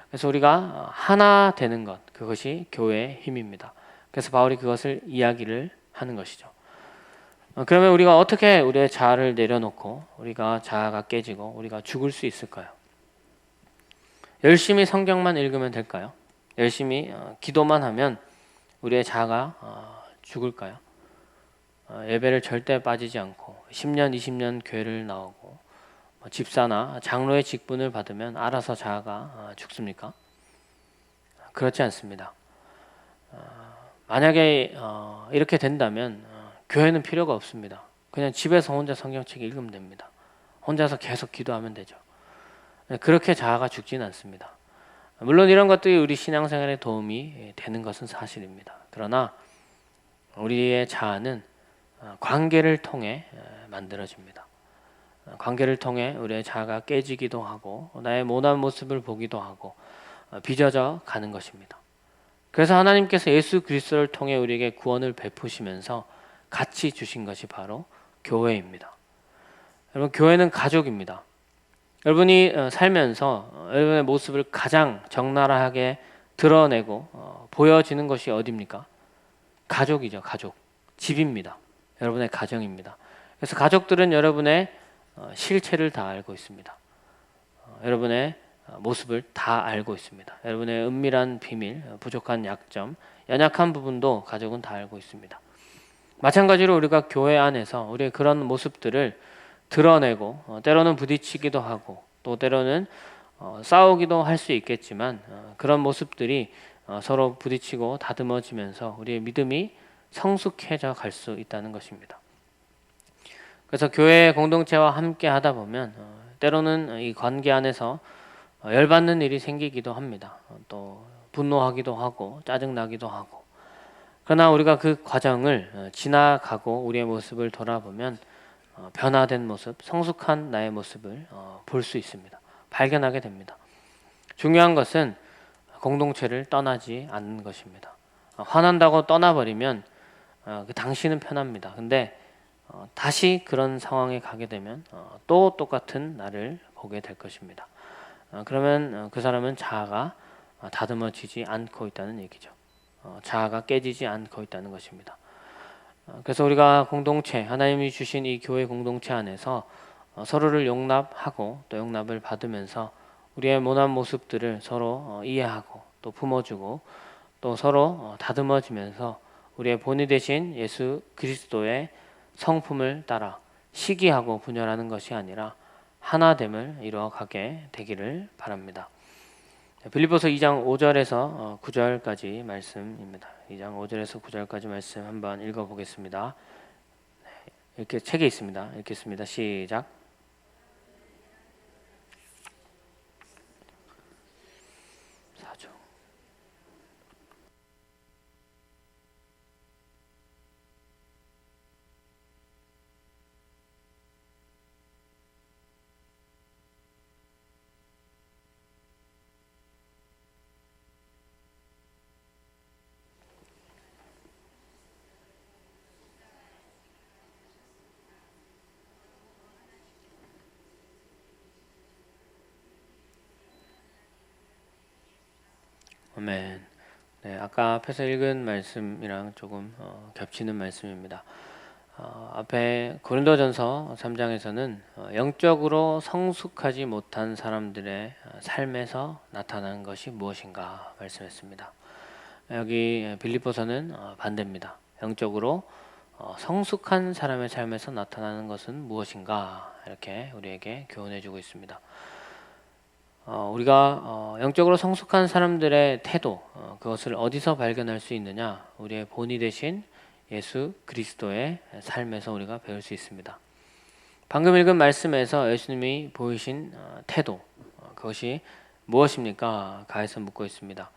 그래서 우리가 하나 되는 것, 그것이 교회의 힘입니다. 그래서 바울이 그것을 이야기를 하는 것이죠. 그러면 우리가 어떻게 우리의 자아를 내려놓고 우리가 자아가 깨지고 우리가 죽을 수 있을까요? 열심히 성경만 읽으면 될까요? 열심히 기도만 하면 우리의 자아가 죽을까요? 예배를 절대 빠지지 않고 10년, 20년 교회를 나오고 집사나 장로의 직분을 받으면 알아서 자아가 죽습니까? 그렇지 않습니다. 만약에 이렇게 된다면 교회는 필요가 없습니다. 그냥 집에서 혼자 성경책 읽으면 됩니다. 혼자서 계속 기도하면 되죠. 그렇게 자아가 죽지는 않습니다. 물론 이런 것들이 우리 신앙생활에 도움이 되는 것은 사실입니다. 그러나 우리의 자아는 관계를 통해 만들어집니다. 관계를 통해 우리의 자아가 깨지기도 하고 나의 모난 모습을 보기도 하고 빚어져 가는 것입니다. 그래서 하나님께서 예수 그리스도를 통해 우리에게 구원을 베푸시면서 같이 주신 것이 바로 교회입니다. 여러분, 교회는 가족입니다. 여러분이 살면서 여러분의 모습을 가장 적나라하게 드러내고 보여지는 것이 어디입니까? 가족이죠. 가족. 집입니다. 여러분의 가정입니다. 그래서 가족들은 여러분의 실체를 다 알고 있습니다. 여러분의 모습을 다 알고 있습니다. 여러분의 은밀한 비밀, 부족한 약점, 연약한 부분도 가족은 다 알고 있습니다. 마찬가지로 우리가 교회 안에서 우리의 그런 모습들을 드러내고 때로는 부딪히기도 하고 또 때로는 싸우기도 할 수 있겠지만 그런 모습들이 서로 부딪히고 다듬어지면서 우리의 믿음이 성숙해져 갈 수 있다는 것입니다. 그래서 교회 공동체와 함께 하다 보면 때로는 이 관계 안에서 열받는 일이 생기기도 합니다. 또 분노하기도 하고 짜증나기도 하고. 그러나 우리가 그 과정을 지나가고 우리의 모습을 돌아보면 변화된 모습, 성숙한 나의 모습을 볼 수 있습니다. 발견하게 됩니다. 중요한 것은 공동체를 떠나지 않는 것입니다. 화난다고 떠나버리면 그 당신은 편합니다. 근데 다시 그런 상황에 가게 되면 또 똑같은 나를 보게 될 것입니다. 그러면 그 사람은 자아가 다듬어지지 않고 있다는 얘기죠. 자아가 깨지지 않고 있다는 것입니다. 그래서 우리가 공동체, 하나님이 주신 이 교회 공동체 안에서 서로를 용납하고 또 용납을 받으면서 우리의 모난 모습들을 서로 이해하고 또 품어주고 또 서로 다듬어지면서 우리의 본이 되신 예수 그리스도의 성품을 따라 시기하고 분열하는 것이 아니라 하나됨을 이루어가게 되기를 바랍니다. 빌립보서 2장 5절에서 9절까지 말씀입니다. 2장 5절에서 9절까지 말씀 한번 읽어보겠습니다. 이렇게 책에 있습니다. 읽겠습니다. 시작. 아멘. 네, 아까 앞에서 읽은 말씀이랑 조금 겹치는 말씀입니다. 앞에 고린도전서 3장에서는 영적으로 성숙하지 못한 사람들의 삶에서 나타나는 것이 무엇인가 말씀했습니다. 여기 빌립보서는 반대입니다. 영적으로 성숙한 사람의 삶에서 나타나는 것은 무엇인가 이렇게 우리에게 교훈해주고 있습니다. 우리가 영적으로 성숙한 사람들의 태도, 그것을 어디서 발견할 수 있느냐? 우리의 본이 되신 예수 그리스도의 삶에서 우리가 배울 수 있습니다. 방금 읽은 말씀에서 예수님이 보이신 태도, 그것이 무엇입니까? 가에서 묻고 있습니다.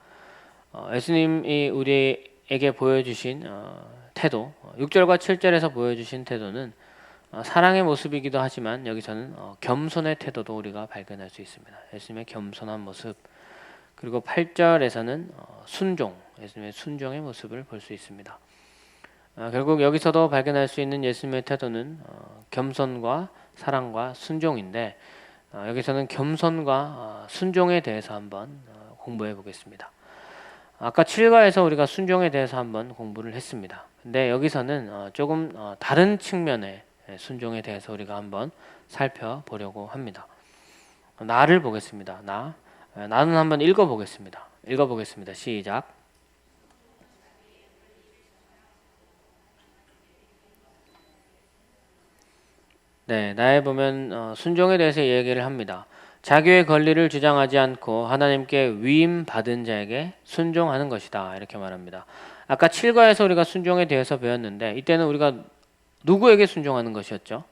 예수님이 우리에게 보여주신 태도, 6절과 7절에서 보여주신 태도는 사랑의 모습이기도 하지만 여기서는 겸손의 태도도 우리가 발견할 수 있습니다. 예수님의 겸손한 모습, 그리고 8절에서는 순종, 예수님의 순종의 모습을 볼 수 있습니다. 결국 여기서도 발견할 수 있는 예수님의 태도는 겸손과 사랑과 순종인데, 여기서는 겸손과 순종에 대해서 한번 공부해 보겠습니다. 아까 7과에서 우리가 순종에 대해서 한번 공부를 했습니다. 근데 여기서는 조금 다른 측면의 순종에 대해서 우리가 한번 살펴보려고 합니다. 나를 보겠습니다. 나는 한번 읽어보겠습니다. 시작. 네, 나에 보면 순종에 대해서 얘기를 합니다. 자기의 권리를 주장하지 않고 하나님께 위임 받은 자에게 순종하는 것이다. 이렇게 말합니다. 아까 7과에서 우리가 순종에 대해서 배웠는데 이때는 우리가 누구에게 순종하는 것이었죠?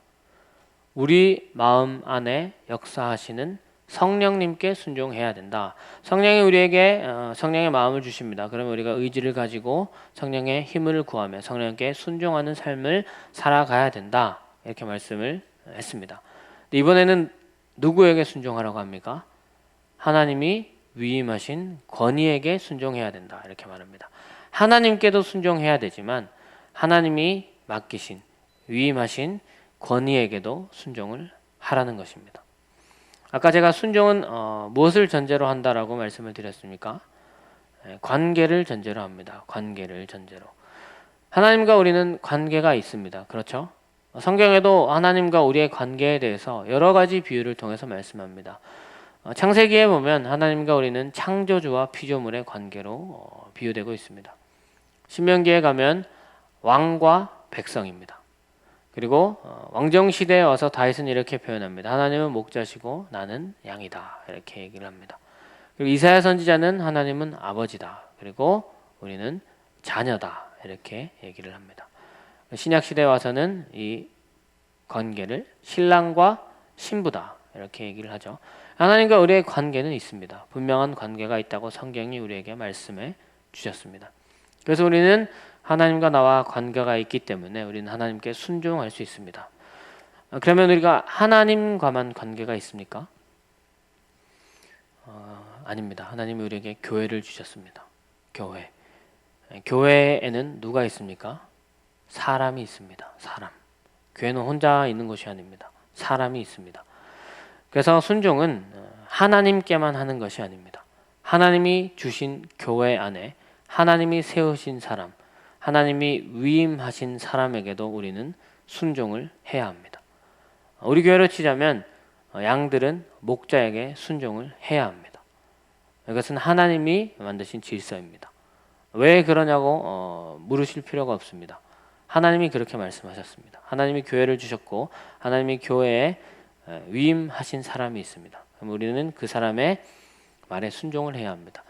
우리 마음 안에 역사하시는 성령님께 순종해야 된다. 성령이 우리에게 성령의 마음을 주십니다. 그러면 우리가 의지를 가지고 성령의 힘을 구하며 성령께 순종하는 삶을 살아가야 된다. 이렇게 말씀을 했습니다. 이번에는 누구에게 순종하라고 합니까? 하나님이 위임하신 권위에게 순종해야 된다. 이렇게 말합니다. 하나님께도 순종해야 되지만 하나님이 맡기신 위임하신 권위에게도 순종을 하라는 것입니다. 아까 제가 순종은 무엇을 전제로 한다라고 말씀을 드렸습니까? 관계를 전제로 합니다. 관계를 전제로. 하나님과 우리는 관계가 있습니다. 그렇죠? 성경에도 하나님과 우리의 관계에 대해서 여러 가지 비유를 통해서 말씀합니다. 창세기에 보면 하나님과 우리는 창조주와 피조물의 관계로 비유되고 있습니다. 신명기에 가면 왕과 백성입니다. 그리고 왕정시대에 와서 다윗은 이렇게 표현합니다. 하나님은 목자시고 나는 양이다. 이렇게 얘기를 합니다. 그리고 이사야 선지자는 하나님은 아버지다. 그리고 우리는 자녀다. 이렇게 얘기를 합니다. 신약시대에 와서는 이 관계를 신랑과 신부다. 이렇게 얘기를 하죠. 하나님과 우리의 관계는 있습니다. 분명한 관계가 있다고 성경이 우리에게 말씀해 주셨습니다. 그래서 우리는 하나님과 나와 관계가 있기 때문에 우리는 하나님께 순종할 수 있습니다. 그러면 우리가 하나님과만 관계가 있습니까? 아닙니다. 하나님이 우리에게 교회를 주셨습니다. 교회. 교회에는 누가 있습니까? 사람이 있습니다. 사람. 교회는 혼자 있는 것이 아닙니다. 사람이 있습니다. 그래서 순종은 하나님께만 하는 것이 아닙니다. 하나님이 주신 교회 안에 하나님이 세우신 사람, 하나님이 위임하신 사람에게도 우리는 순종을 해야 합니다. 우리 교회로 치자면 양들은 목자에게 순종을 해야 합니다. 이것은 하나님이 만드신 질서입니다. 왜 그러냐고 물으실 필요가 없습니다. 하나님이 그렇게 말씀하셨습니다. 하나님이 교회를 주셨고 하나님이 교회에 위임하신 사람이 있습니다. 그럼 우리는 그 사람의 말에 순종을 해야 합니다.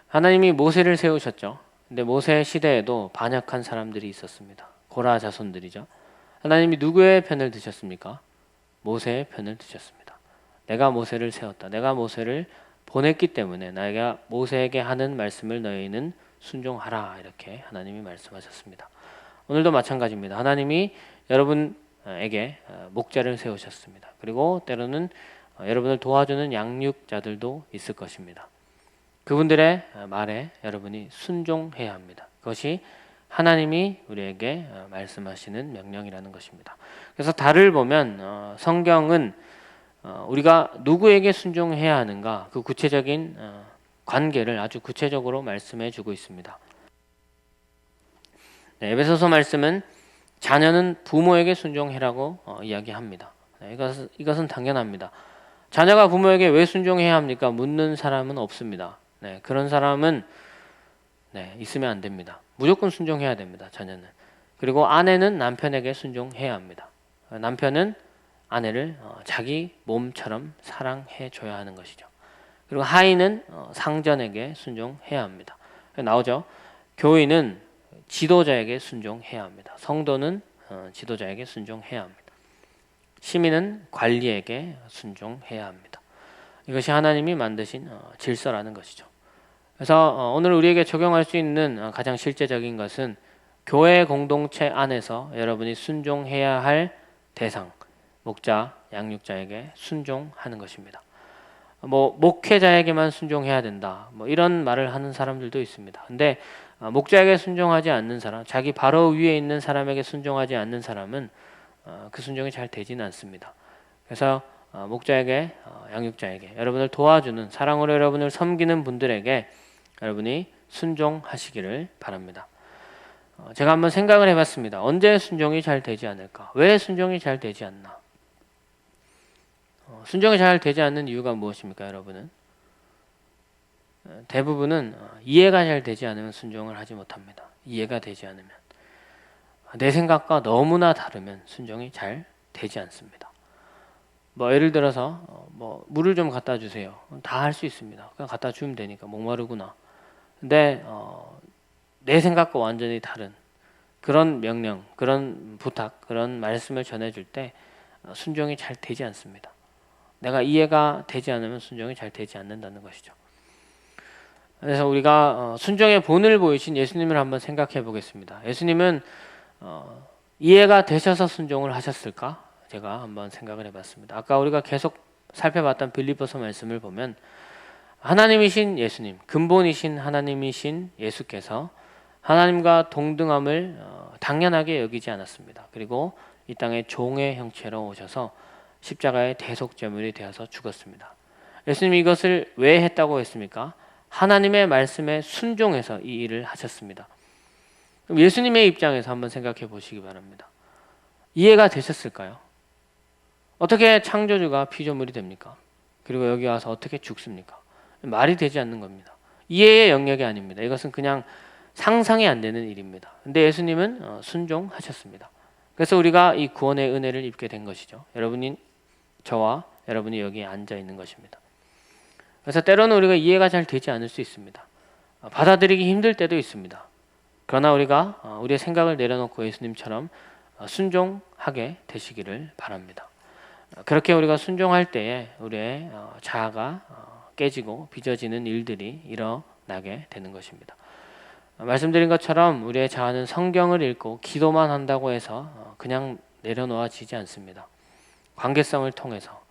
하나님이 모세를 세우셨죠. 근데 모세 시대에도 반역한 사람들이 있었습니다. 고라 자손들이죠. 하나님이 누구의 편을 드셨습니까? 모세의 편을 드셨습니다. 내가 모세를 세웠다. 내가 모세를 보냈기 때문에 내가 모세에게 하는 말씀을 너희는 순종하라. 이렇게 하나님이 말씀하셨습니다. 오늘도 마찬가지입니다. 하나님이 여러분에게 목자를 세우셨습니다. 그리고 때로는 여러분을 도와주는 양육자들도 있을 것입니다. 그분들의 말에 여러분이 순종해야 합니다. 그것이 하나님이 우리에게 말씀하시는 명령이라는 것입니다. 그래서 달을 보면 성경은 우리가 누구에게 순종해야 하는가 그 구체적인 관계를 아주 구체적으로 말씀해 주고 있습니다. 네, 에베소서 말씀은 자녀는 부모에게 순종해라고 이야기합니다. 네, 이것은 당연합니다. 자녀가 부모에게 왜 순종해야 합니까? 묻는 사람은 없습니다. 네, 그런 사람은 있으면 안 됩니다. 무조건 순종해야 됩니다. 자녀는. 그리고 아내는 남편에게 순종해야 합니다. 남편은 아내를 자기 몸처럼 사랑해 줘야 하는 것이죠. 그리고 하인은 상전에게 순종해야 합니다. 나오죠. 교인은 지도자에게 순종해야 합니다. 성도는 지도자에게 순종해야 합니다. 시민은 관리에게 순종해야 합니다. 이것이 하나님이 만드신 질서라는 것이죠. 그래서 오늘 우리에게 적용할 수 있는 가장 실제적인 것은 교회 공동체 안에서 여러분이 순종해야 할 대상, 목자, 양육자에게 순종하는 것입니다. 목회자에게만 순종해야 된다. 이런 말을 하는 사람들도 있습니다. 근데 목자에게 순종하지 않는 사람, 자기 바로 위에 있는 사람에게 순종하지 않는 사람은 그 순종이 잘 되지는 않습니다. 그래서 목자에게, 양육자에게, 여러분을 도와주는, 사랑으로 여러분을 섬기는 분들에게 여러분이 순종하시기를 바랍니다. 제가 한번 생각을 해봤습니다. 언제 순종이 잘 되지 않을까? 왜 순종이 잘 되지 않나? 순종이 잘 되지 않는 이유가 무엇입니까, 여러분은? 대부분은 이해가 잘 되지 않으면 순종을 하지 못합니다. 이해가 되지 않으면. 내 생각과 너무나 다르면 순종이 잘 되지 않습니다. 예를 들어서 물을 좀 갖다 주세요. 다 할 수 있습니다. 그냥 갖다 주면 되니까 목마르구나. 근데 내 생각과 완전히 다른 그런 명령, 그런 부탁, 그런 말씀을 전해줄 때 순종이 잘 되지 않습니다. 내가 이해가 되지 않으면 순종이 잘 되지 않는다는 것이죠. 그래서 우리가 순종의 본을 보이신 예수님을 한번 생각해 보겠습니다. 예수님은 이해가 되셔서 순종을 하셨을까? 제가 한번 생각을 해봤습니다. 아까 우리가 계속 살펴봤던 빌립보서 말씀을 보면 하나님이신 예수님, 근본이신 하나님이신 예수께서 하나님과 동등함을 당연하게 여기지 않았습니다. 그리고 이 땅에 종의 형체로 오셔서 십자가의 대속제물이 되어서 죽었습니다. 예수님이 이것을 왜 했다고 했습니까? 하나님의 말씀에 순종해서 이 일을 하셨습니다. 그럼 예수님의 입장에서 한번 생각해 보시기 바랍니다. 이해가 되셨을까요? 어떻게 창조주가 피조물이 됩니까? 그리고 여기 와서 어떻게 죽습니까? 말이 되지 않는 겁니다. 이해의 영역이 아닙니다. 이것은 그냥 상상이 안 되는 일입니다. 근데 예수님은 순종하셨습니다. 그래서 우리가 이 구원의 은혜를 입게 된 것이죠. 저와 여러분이 여기에 앉아 있는 것입니다. 그래서 때로는 우리가 이해가 잘 되지 않을 수 있습니다. 받아들이기 힘들 때도 있습니다. 그러나 우리가 우리의 생각을 내려놓고 예수님처럼 순종하게 되시기를 바랍니다. 그렇게 우리가 순종할 때에 우리의 자아가 깨지고 빚어지는 일들이 일어나게 되는 것입니다. 말씀드린 것처럼 우리의 자아는 성경을 읽고 기도만 한다고 해서 그냥 내려놓아지지 않습니다. 관계성을 통해서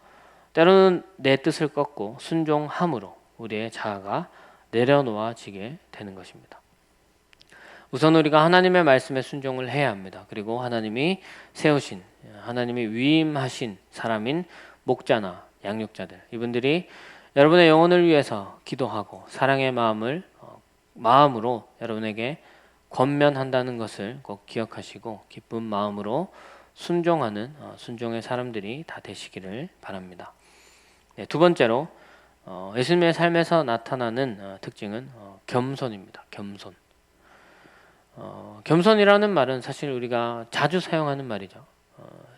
때로는 내 뜻을 꺾고 순종함으로 우리의 자아가 내려놓아지게 되는 것입니다. 우선 우리가 하나님의 말씀에 순종을 해야 합니다. 그리고 하나님이 세우신, 하나님이 위임하신 사람인 목자나 양육자들, 이분들이 여러분의 영혼을 위해서 기도하고 사랑의 마음으로 여러분에게 권면한다는 것을 꼭 기억하시고 기쁜 마음으로 순종하는 순종의 사람들이 다 되시기를 바랍니다. 두 번째로 예수님의 삶에서 나타나는 특징은 겸손입니다. 겸손. 겸손이라는 말은 사실 우리가 자주 사용하는 말이죠.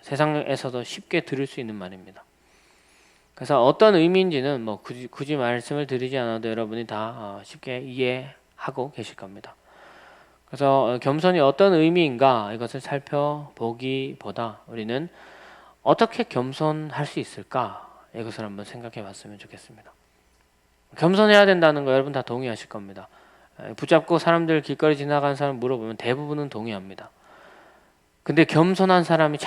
세상에서도 쉽게 들을 수 있는 말입니다. 그래서 어떤 의미인지는 굳이 말씀을 드리지 않아도 여러분이 다 쉽게 이해하고 계실 겁니다. 그래서 겸손이 어떤 의미인가 이것을 살펴보기보다 우리는 어떻게 겸손할 수 있을까 이것을 한번 생각해 봤으면 좋겠습니다. 겸손해야 된다는 거 여러분 다 동의하실 겁니다. 붙잡고 사람들 길거리 지나가는 사람 물어보면 대부분은 동의합니다. 근데 겸손한 사람이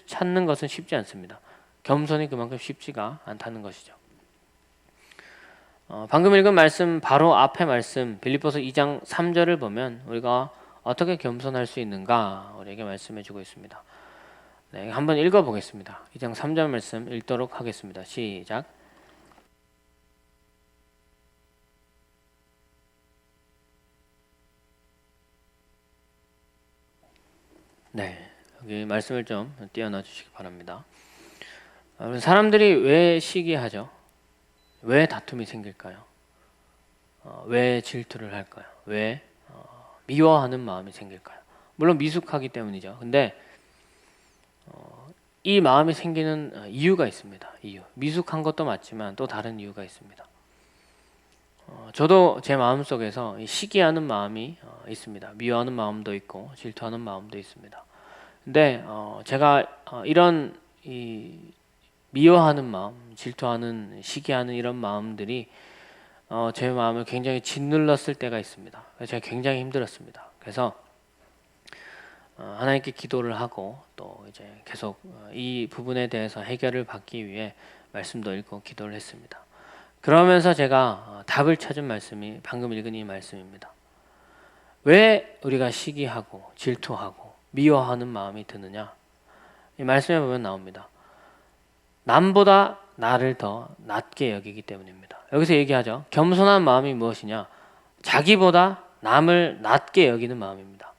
찾는 것은 쉽지 않습니다. 겸손이 그만큼 쉽지가 않다는 것이죠. 방금 읽은 말씀 바로 앞에 말씀 빌립보서 2장 3절을 보면 우리가 어떻게 겸손할 수 있는가 우리에게 말씀해 주고 있습니다. 네, 한번 읽어보겠습니다. 2장 3절 말씀 읽도록 하겠습니다. 시작. 네, 여기 말씀을 좀 띄워놔 주시기 바랍니다. 사람들이 왜 시기하죠? 왜 다툼이 생길까요? 왜 질투를 할까요? 왜 미워하는 마음이 생길까요? 물론 미숙하기 때문이죠. 근데 이 마음이 생기는 이유가 있습니다. 이유. 미숙한 것도 맞지만 또 다른 이유가 있습니다. 저도 제 마음속에서 시기하는 마음이 있습니다. 미워하는 마음도 있고 질투하는 마음도 있습니다. 근데 제가 이런 이 미워하는 마음, 질투하는, 시기하는 이런 마음들이 제 마음을 굉장히 짓눌렀을 때가 있습니다. 그래서 제가 굉장히 힘들었습니다. 그래서 하나님께 기도를 하고 또 이제 계속 이 부분에 대해서 해결을 받기 위해 말씀도 읽고 기도를 했습니다. 그러면서 제가 답을 찾은 말씀이 방금 읽은 이 말씀입니다. 왜 우리가 시기하고 질투하고 미워하는 마음이 드느냐? 이 말씀에 보면 나옵니다. 남보다 나를 더 낮게 여기기 때문입니다. 여기서 얘기하죠. 겸손한 마음이 무엇이냐? 자기보다 남을 낮게 여기는 마음입니다.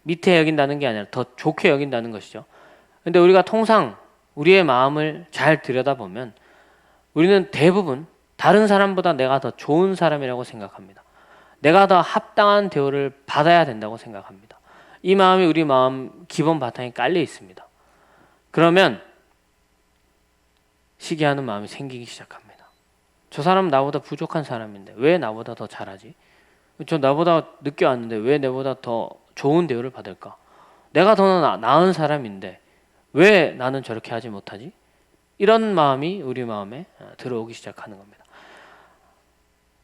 밑에 여긴다는 게 아니라 더 좋게 여긴다는 것이죠. 근데 우리가 통상 우리의 마음을 잘 들여다보면 우리는 대부분 다른 사람보다 내가 더 좋은 사람이라고 생각합니다. 내가 더 합당한 대우를 받아야 된다고 생각합니다. 이 마음이 우리 마음 기본 바탕에 깔려 있습니다. 그러면 시기하는 마음이 생기기 시작합니다. 저 사람은 나보다 부족한 사람인데 왜 나보다 더 잘하지? 저 나보다 늦게 왔는데 왜 내보다 더 좋은 대우를 받을까? 내가 더 나은 사람인데 왜 나는 저렇게 하지 못하지? 이런 마음이 우리 마음에 들어오기 시작하는 겁니다.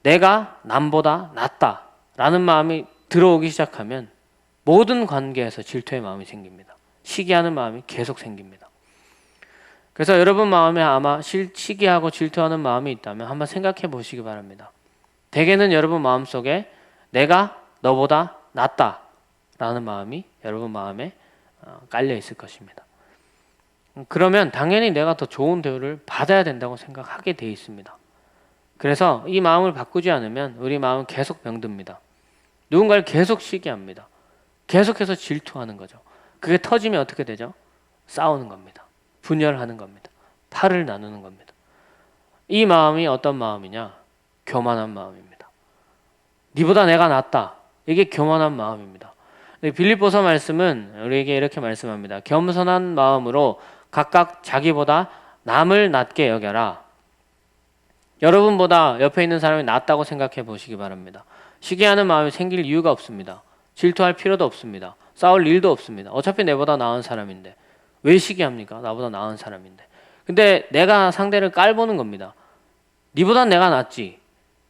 내가 남보다 낫다라는 마음이 들어오기 시작하면 모든 관계에서 질투의 마음이 생깁니다. 시기하는 마음이 계속 생깁니다. 그래서 여러분 마음에 아마 시기하고 질투하는 마음이 있다면 한번 생각해 보시기 바랍니다. 대개는 여러분 마음속에 내가 너보다 낫다라는 마음이 여러분 마음에 깔려 있을 것입니다. 그러면 당연히 내가 더 좋은 대우를 받아야 된다고 생각하게 돼 있습니다. 그래서 이 마음을 바꾸지 않으면 우리 마음은 계속 병듭니다. 누군가를 계속 시기합니다. 계속해서 질투하는 거죠. 그게 터지면 어떻게 되죠? 싸우는 겁니다. 분열하는 겁니다. 팔을 나누는 겁니다. 이 마음이 어떤 마음이냐? 교만한 마음입니다. 니보다 내가 낫다. 이게 교만한 마음입니다. 빌립보서 말씀은 우리에게 이렇게 말씀합니다. 겸손한 마음으로 각각 자기보다 남을 낮게 여겨라. 여러분보다 옆에 있는 사람이 낫다고 생각해 보시기 바랍니다. 시기하는 마음이 생길 이유가 없습니다. 질투할 필요도 없습니다. 싸울 일도 없습니다. 어차피 내보다 나은 사람인데 왜 시기합니까? 나보다 나은 사람인데. 근데 내가 상대를 깔보는 겁니다. 니보다 내가 낫지.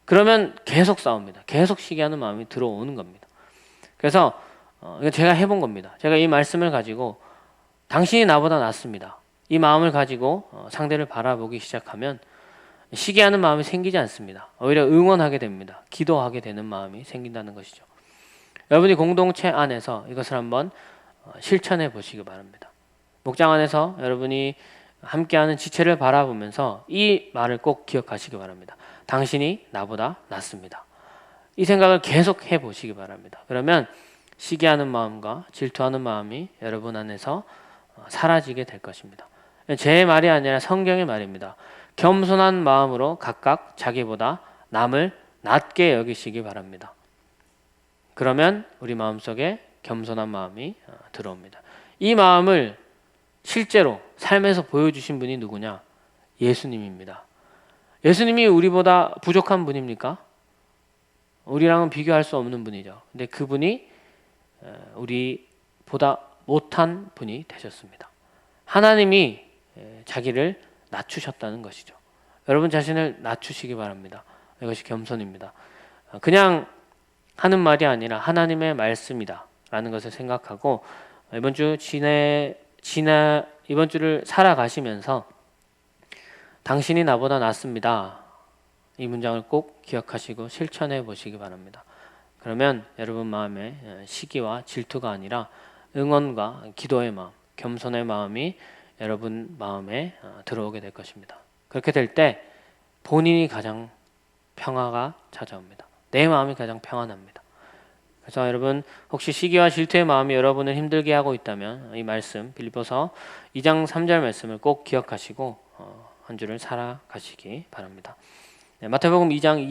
그러면 계속 싸웁니다. 계속 시기하는 마음이 들어오는 겁니다. 그래서 제가 해본 겁니다. 제가 이 말씀을 가지고 당신이 나보다 낫습니다. 이 마음을 가지고 상대를 바라보기 시작하면 시기하는 마음이 생기지 않습니다. 오히려 응원하게 됩니다. 기도하게 되는 마음이 생긴다는 것이죠. 여러분이 공동체 안에서 이것을 한번 실천해 보시기 바랍니다. 목장 안에서 여러분이 함께하는 지체를 바라보면서 이 말을 꼭 기억하시기 바랍니다. 당신이 나보다 낫습니다. 이 생각을 계속 해보시기 바랍니다. 그러면 시기하는 마음과 질투하는 마음이 여러분 안에서 사라지게 될 것입니다. 제 말이 아니라 성경의 말입니다. 겸손한 마음으로 각각 자기보다 남을 낮게 여기시기 바랍니다. 그러면 우리 마음속에 겸손한 마음이 들어옵니다. 이 마음을 실제로 삶에서 보여주신 분이 누구냐? 예수님입니다. 예수님이 우리보다 부족한 분입니까? 우리랑은 비교할 수 없는 분이죠. 근데 그분이 우리보다 못한 분이 되셨습니다. 하나님이 자기를 낮추셨다는 것이죠. 여러분 자신을 낮추시기 바랍니다. 이것이 겸손입니다. 그냥 하는 말이 아니라 하나님의 말씀이다 라는 것을 생각하고 이번 주를 살아가시면서 당신이 나보다 낫습니다. 이 문장을 꼭 기억하시고 실천해 보시기 바랍니다. 그러면 여러분 마음에 시기와 질투가 아니라 응원과 기도의 마음, 겸손의 마음이 여러분 마음에 들어오게 될 것입니다. 그렇게 될 때 본인이 가장 평화가 찾아옵니다. 내 마음이 가장 평안합니다. 그래서 여러분 혹시 시기와 질투의 마음이 여러분을 힘들게 하고 있다면 이 말씀 빌립보서 2장 3절 말씀을 꼭 기억하시고 한 주를 살아가시기 바랍니다. 네, 마태복음 2장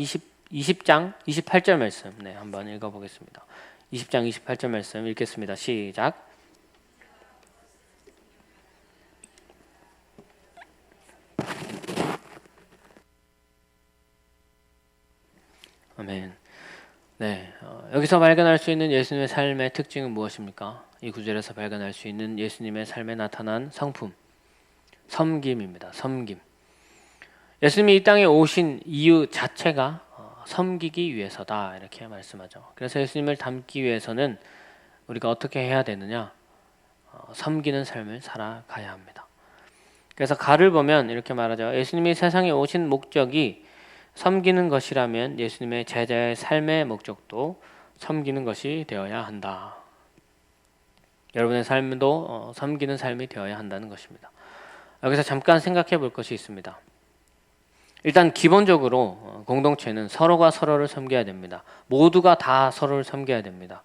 20장 28절 말씀 한번 읽어보겠습니다. 20장 28절 말씀 읽겠습니다. 시작. 아멘. 네, 여기서 발견할 수 있는 예수님의 삶의 특징은 무엇입니까? 이 구절에서 발견할 수 있는 예수님의 삶에 나타난 성품, 섬김입니다. 섬김. 예수님이 이 땅에 오신 이유 자체가 섬기기 위해서다 이렇게 말씀하죠. 그래서 예수님을 닮기 위해서는 우리가 어떻게 해야 되느냐? 섬기는 삶을 살아가야 합니다. 그래서 가를 보면 이렇게 말하죠. 예수님이 세상에 오신 목적이 섬기는 것이라면 예수님의 제자의 삶의 목적도 섬기는 것이 되어야 한다. 여러분의 삶도 섬기는 삶이 되어야 한다는 것입니다. 여기서 잠깐 생각해 볼 것이 있습니다. 일단 기본적으로 공동체는 서로가 서로를 섬겨야 됩니다. 모두가 다 서로를 섬겨야 됩니다.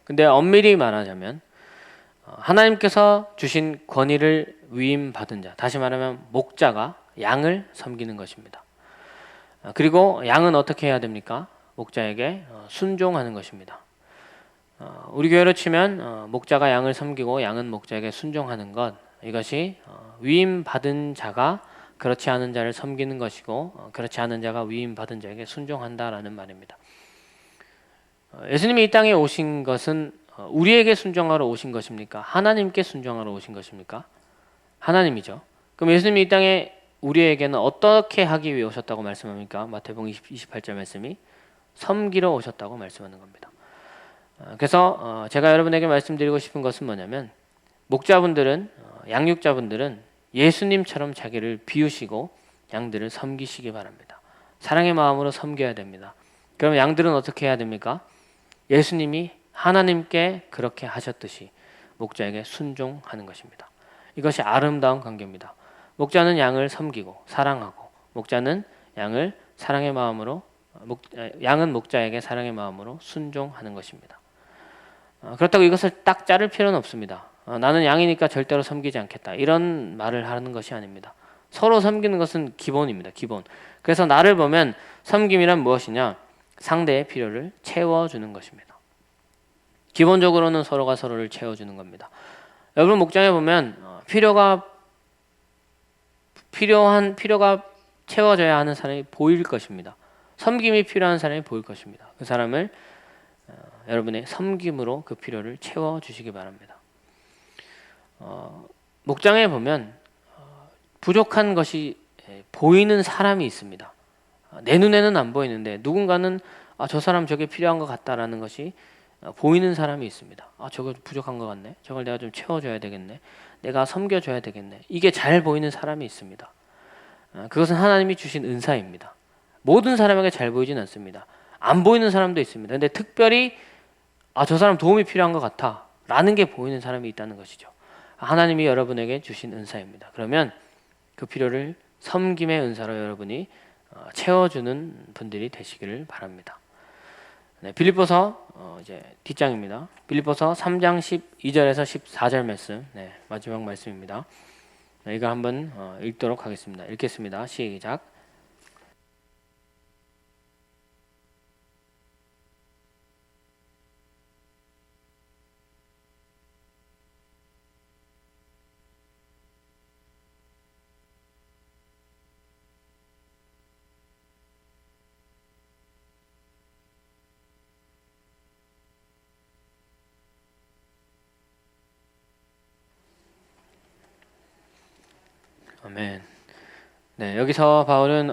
근데 엄밀히 말하자면 하나님께서 주신 권위를 위임받은 자, 다시 말하면 목자가 양을 섬기는 것입니다. 그리고 양은 어떻게 해야 됩니까? 목자에게 순종하는 것입니다. 우리 교회로 치면 목자가 양을 섬기고 양은 목자에게 순종하는 것, 이것이 위임받은 자가 그렇지 않은 자를 섬기는 것이고 그렇지 않은 자가 위임받은 자에게 순종한다라는 말입니다. 예수님이 이 땅에 오신 것은 우리에게 순종하러 오신 것입니까? 하나님께 순종하러 오신 것입니까? 하나님이죠. 그럼 예수님이 이 땅에 우리에게는 어떻게 하기 위해 오셨다고 말씀합니까? 마태복음 28절 말씀이 섬기러 오셨다고 말씀하는 겁니다. 그래서 제가 여러분에게 말씀드리고 싶은 것은 뭐냐면 목자분들은 양육자분들은 예수님처럼 자기를 비우시고 양들을 섬기시기 바랍니다. 사랑의 마음으로 섬겨야 됩니다. 그럼 양들은 어떻게 해야 됩니까? 예수님이 하나님께 그렇게 하셨듯이 목자에게 순종하는 것입니다. 이것이 아름다운 관계입니다. 목자는 양을 섬기고 사랑하고 목자는 양을 사랑의 마음으로 양은 목자에게 사랑의 마음으로 순종하는 것입니다. 그렇다고 이것을 딱 자를 필요는 없습니다. 나는 양이니까 절대로 섬기지 않겠다 이런 말을 하는 것이 아닙니다. 서로 섬기는 것은 기본입니다. 기본. 그래서 나를 보면 섬김이란 무엇이냐? 상대의 필요를 채워주는 것입니다. 기본적으로는 서로가 서로를 채워주는 겁니다. 여러분 목장에 보면 필요가 채워져야 하는 사람이 보일 것입니다. 섬김이 필요한 사람이 보일 것입니다. 그 사람을 여러분의 섬김으로 그 필요를 채워주시기 바랍니다. 목장에 보면 부족한 것이 보이는 사람이 있습니다. 내 눈에는 안 보이는데 누군가는 저 사람 저게 필요한 것 같다라는 것이 보이는 사람이 있습니다. 저거 부족한 것 같네. 저걸 내가 좀 채워줘야 되겠네. 내가 섬겨줘야 되겠네. 이게 잘 보이는 사람이 있습니다. 그것은 하나님이 주신 은사입니다. 모든 사람에게 잘 보이진 않습니다. 안 보이는 사람도 있습니다. 근데 특별히 저 사람 도움이 필요한 것 같아 라는 게 보이는 사람이 있다는 것이죠. 하나님이 여러분에게 주신 은사입니다. 그러면 그 필요를 섬김의 은사로 여러분이 채워주는 분들이 되시기를 바랍니다. 네, 빌립보서 이제 뒷장입니다. 빌립보서 3장 12절에서 14절 말씀, 마지막 말씀입니다. 이거 한번 읽도록 하겠습니다. 읽겠습니다. 시작. 아멘. 네, 여기서 바울은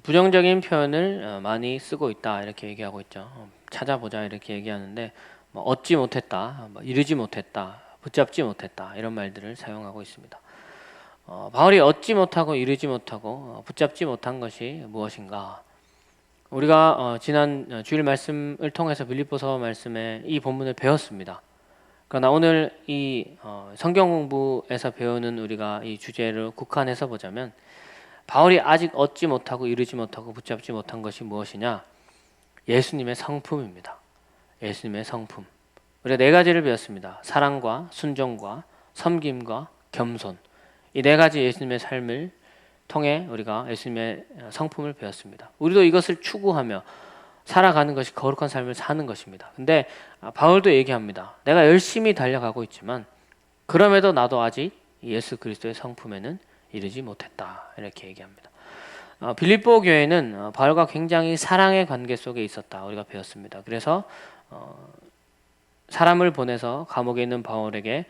부정적인 표현을 많이 쓰고 있다 이렇게 얘기하고 있죠. 찾아보자 이렇게 얘기하는데 얻지 못했다, 이루지 못했다, 붙잡지 못했다 이런 말들을 사용하고 있습니다. 바울이 얻지 못하고 이루지 못하고 붙잡지 못한 것이 무엇인가? 우리가 지난 주일 말씀을 통해서 빌립보서 말씀에 이 본문을 배웠습니다. 그러나 오늘 이 성경 공부에서 배우는 우리가 이 주제를 국한해서 보자면 바울이 아직 얻지 못하고 이루지 못하고 붙잡지 못한 것이 무엇이냐? 예수님의 성품입니다. 예수님의 성품. 우리가 네 가지를 배웠습니다. 사랑과 순종과 섬김과 겸손. 이 네 가지 예수님의 삶을 통해 우리가 예수님의 성품을 배웠습니다. 우리도 이것을 추구하며 살아가는 것이 거룩한 삶을 사는 것입니다. 근데 바울도 얘기합니다. 내가 열심히 달려가고 있지만 그럼에도 나도 아직 예수 그리스도의 성품에는 이르지 못했다. 이렇게 얘기합니다. 빌립보 교회는 바울과 굉장히 사랑의 관계 속에 있었다. 우리가 배웠습니다. 그래서 사람을 보내서 감옥에 있는 바울에게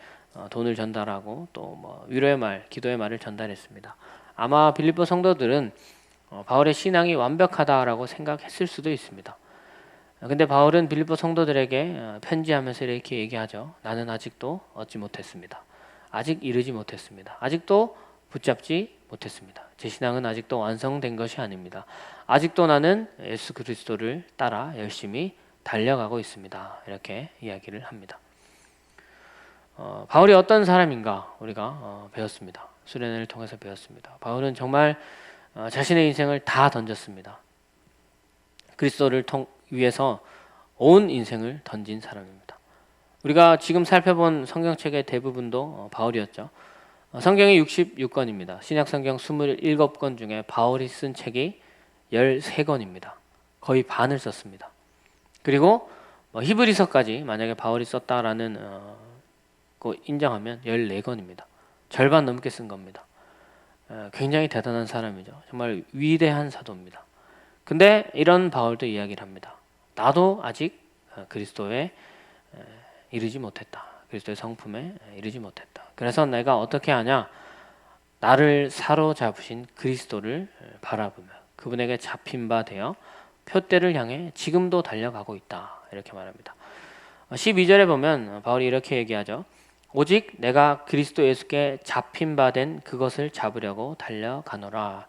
돈을 전달하고 또 뭐 위로의 말, 기도의 말을 전달했습니다. 아마 빌립보 성도들은 바울의 신앙이 완벽하다라고 생각했을 수도 있습니다. 근데 바울은 빌립보 성도들에게 편지하면서 이렇게 얘기하죠. 나는 아직도 얻지 못했습니다. 아직 이르지 못했습니다. 아직도 붙잡지 못했습니다. 제 신앙은 아직도 완성된 것이 아닙니다. 아직도 나는 예수 그리스도를 따라 열심히 달려가고 있습니다. 이렇게 이야기를 합니다. 바울이 어떤 사람인가 우리가 배웠습니다. 수련회를 통해서 배웠습니다. 바울은 정말 자신의 인생을 다 던졌습니다. 그리스도를 위해서 온 인생을 던진 사람입니다. 우리가 지금 살펴본 성경책의 대부분도 바울이었죠. 성경이 66권입니다. 신약성경 27권 중에 바울이 쓴 책이 13권입니다. 거의 반을 썼습니다. 그리고 히브리서까지 만약에 바울이 썼다라는 거 인정하면 14권입니다. 절반 넘게 쓴 겁니다. 굉장히 대단한 사람이죠. 정말 위대한 사도입니다. 근데 이런 바울도 이야기를 합니다. 나도 아직 그리스도에 이르지 못했다. 그리스도의 성품에 이르지 못했다. 그래서 내가 어떻게 하냐? 나를 사로잡으신 그리스도를 바라보며 그분에게 잡힌 바 되어 표대를 향해 지금도 달려가고 있다. 이렇게 말합니다. 12절에 보면 바울이 이렇게 얘기하죠. 오직 내가 그리스도 예수께 잡힌 바 된 그것을 잡으려고 달려가노라.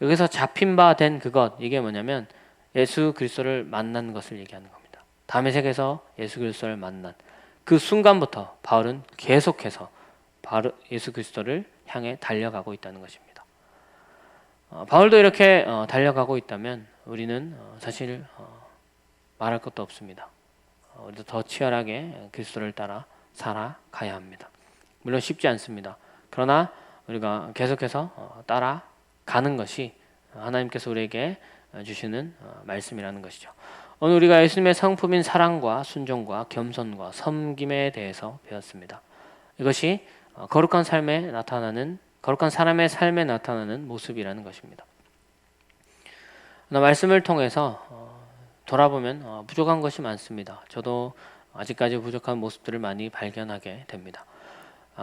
여기서 잡힌 바 된 그것, 이게 뭐냐면 예수 그리스도를 만난 것을 얘기하는 겁니다. 다메섹에서 예수 그리스도를 만난 그 순간부터 바울은 계속해서 바로 예수 그리스도를 향해 달려가고 있다는 것입니다. 바울도 이렇게 달려가고 있다면 우리는 사실 말할 것도 없습니다. 우리도 더 치열하게 그리스도를 따라 살아가야 합니다. 물론 쉽지 않습니다. 그러나 우리가 계속해서 따라가는 것이 하나님께서 우리에게 주시는 말씀이라는 것이죠. 오늘 우리가 예수님의 성품인 사랑과 순종과 겸손과 섬김에 대해서 배웠습니다. 이것이 거룩한 삶에 나타나는, 거룩한 사람의 삶에 나타나는 모습이라는 것입니다. 말씀을 통해서 돌아보면 부족한 것이 많습니다. 저도 아직까지 부족한 모습들을 많이 발견하게 됩니다.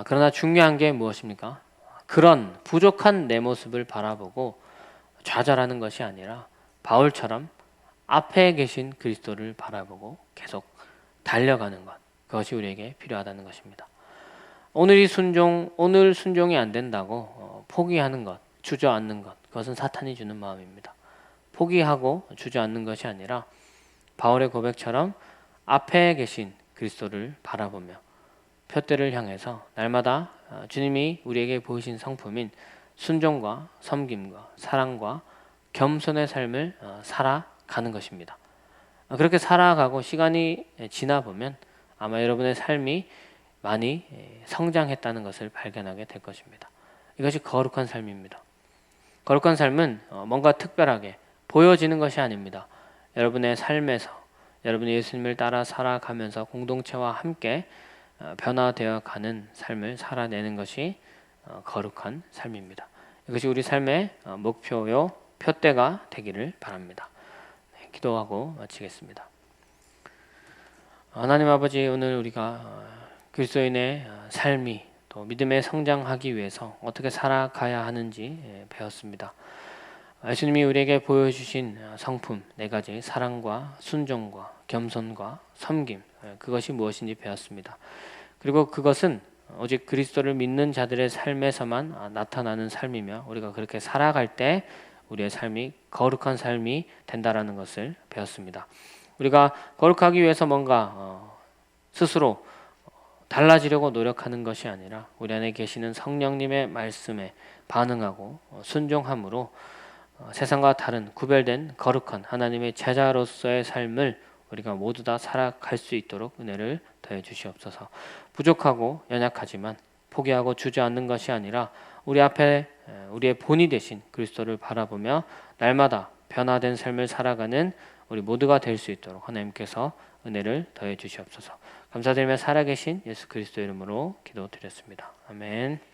그러나 중요한 게 무엇입니까? 그런 부족한 내 모습을 바라보고 좌절하는 것이 아니라 바울처럼 앞에 계신 그리스도를 바라보고 계속 달려가는 것, 그것이 우리에게 필요하다는 것입니다. 오늘 순종이 안 된다고 포기하는 것, 주저앉는 것, 그것은 사탄이 주는 마음입니다. 포기하고 주저앉는 것이 아니라 바울의 고백처럼 앞에 계신 그리스도를 바라보며 표대를 향해서 날마다 주님이 우리에게 보이신 성품인 순종과 섬김과 사랑과 겸손의 삶을 살아가는 것입니다. 그렇게 살아가고 시간이 지나 보면 아마 여러분의 삶이 많이 성장했다는 것을 발견하게 될 것입니다. 이것이 거룩한 삶입니다. 거룩한 삶은 뭔가 특별하게 보여지는 것이 아닙니다. 여러분의 삶에서 여러분이 예수님을 따라 살아가면서 공동체와 함께 변화되어 가는 삶을 살아내는 것이 거룩한 삶입니다. 이것이 우리 삶의 목표요 표대가 되기를 바랍니다. 기도하고 마치겠습니다. 하나님 아버지, 오늘 우리가 그리스도인의 삶이 또 믿음에 성장하기 위해서 어떻게 살아가야 하는지 배웠습니다. 예수님이 우리에게 보여주신 성품 네 가지, 사랑과 순종과 겸손과 섬김, 그것이 무엇인지 배웠습니다. 그리고 그것은 오직 그리스도를 믿는 자들의 삶에서만 나타나는 삶이며 우리가 그렇게 살아갈 때 우리의 삶이 거룩한 삶이 된다라는 것을 배웠습니다. 우리가 거룩하기 위해서 뭔가 스스로 달라지려고 노력하는 것이 아니라 우리 안에 계시는 성령님의 말씀에 반응하고 순종함으로 세상과 다른 구별된 거룩한 하나님의 제자로서의 삶을 우리가 모두 다 살아갈 수 있도록 은혜를 더해 주시옵소서. 부족하고 연약하지만 포기하고 주저앉는 것이 아니라 우리 앞에 우리의 본이 되신 그리스도를 바라보며 날마다 변화된 삶을 살아가는 우리 모두가 될 수 있도록 하나님께서 은혜를 더해 주시옵소서. 감사드리며 살아계신 예수 그리스도 이름으로 기도드렸습니다. 아멘.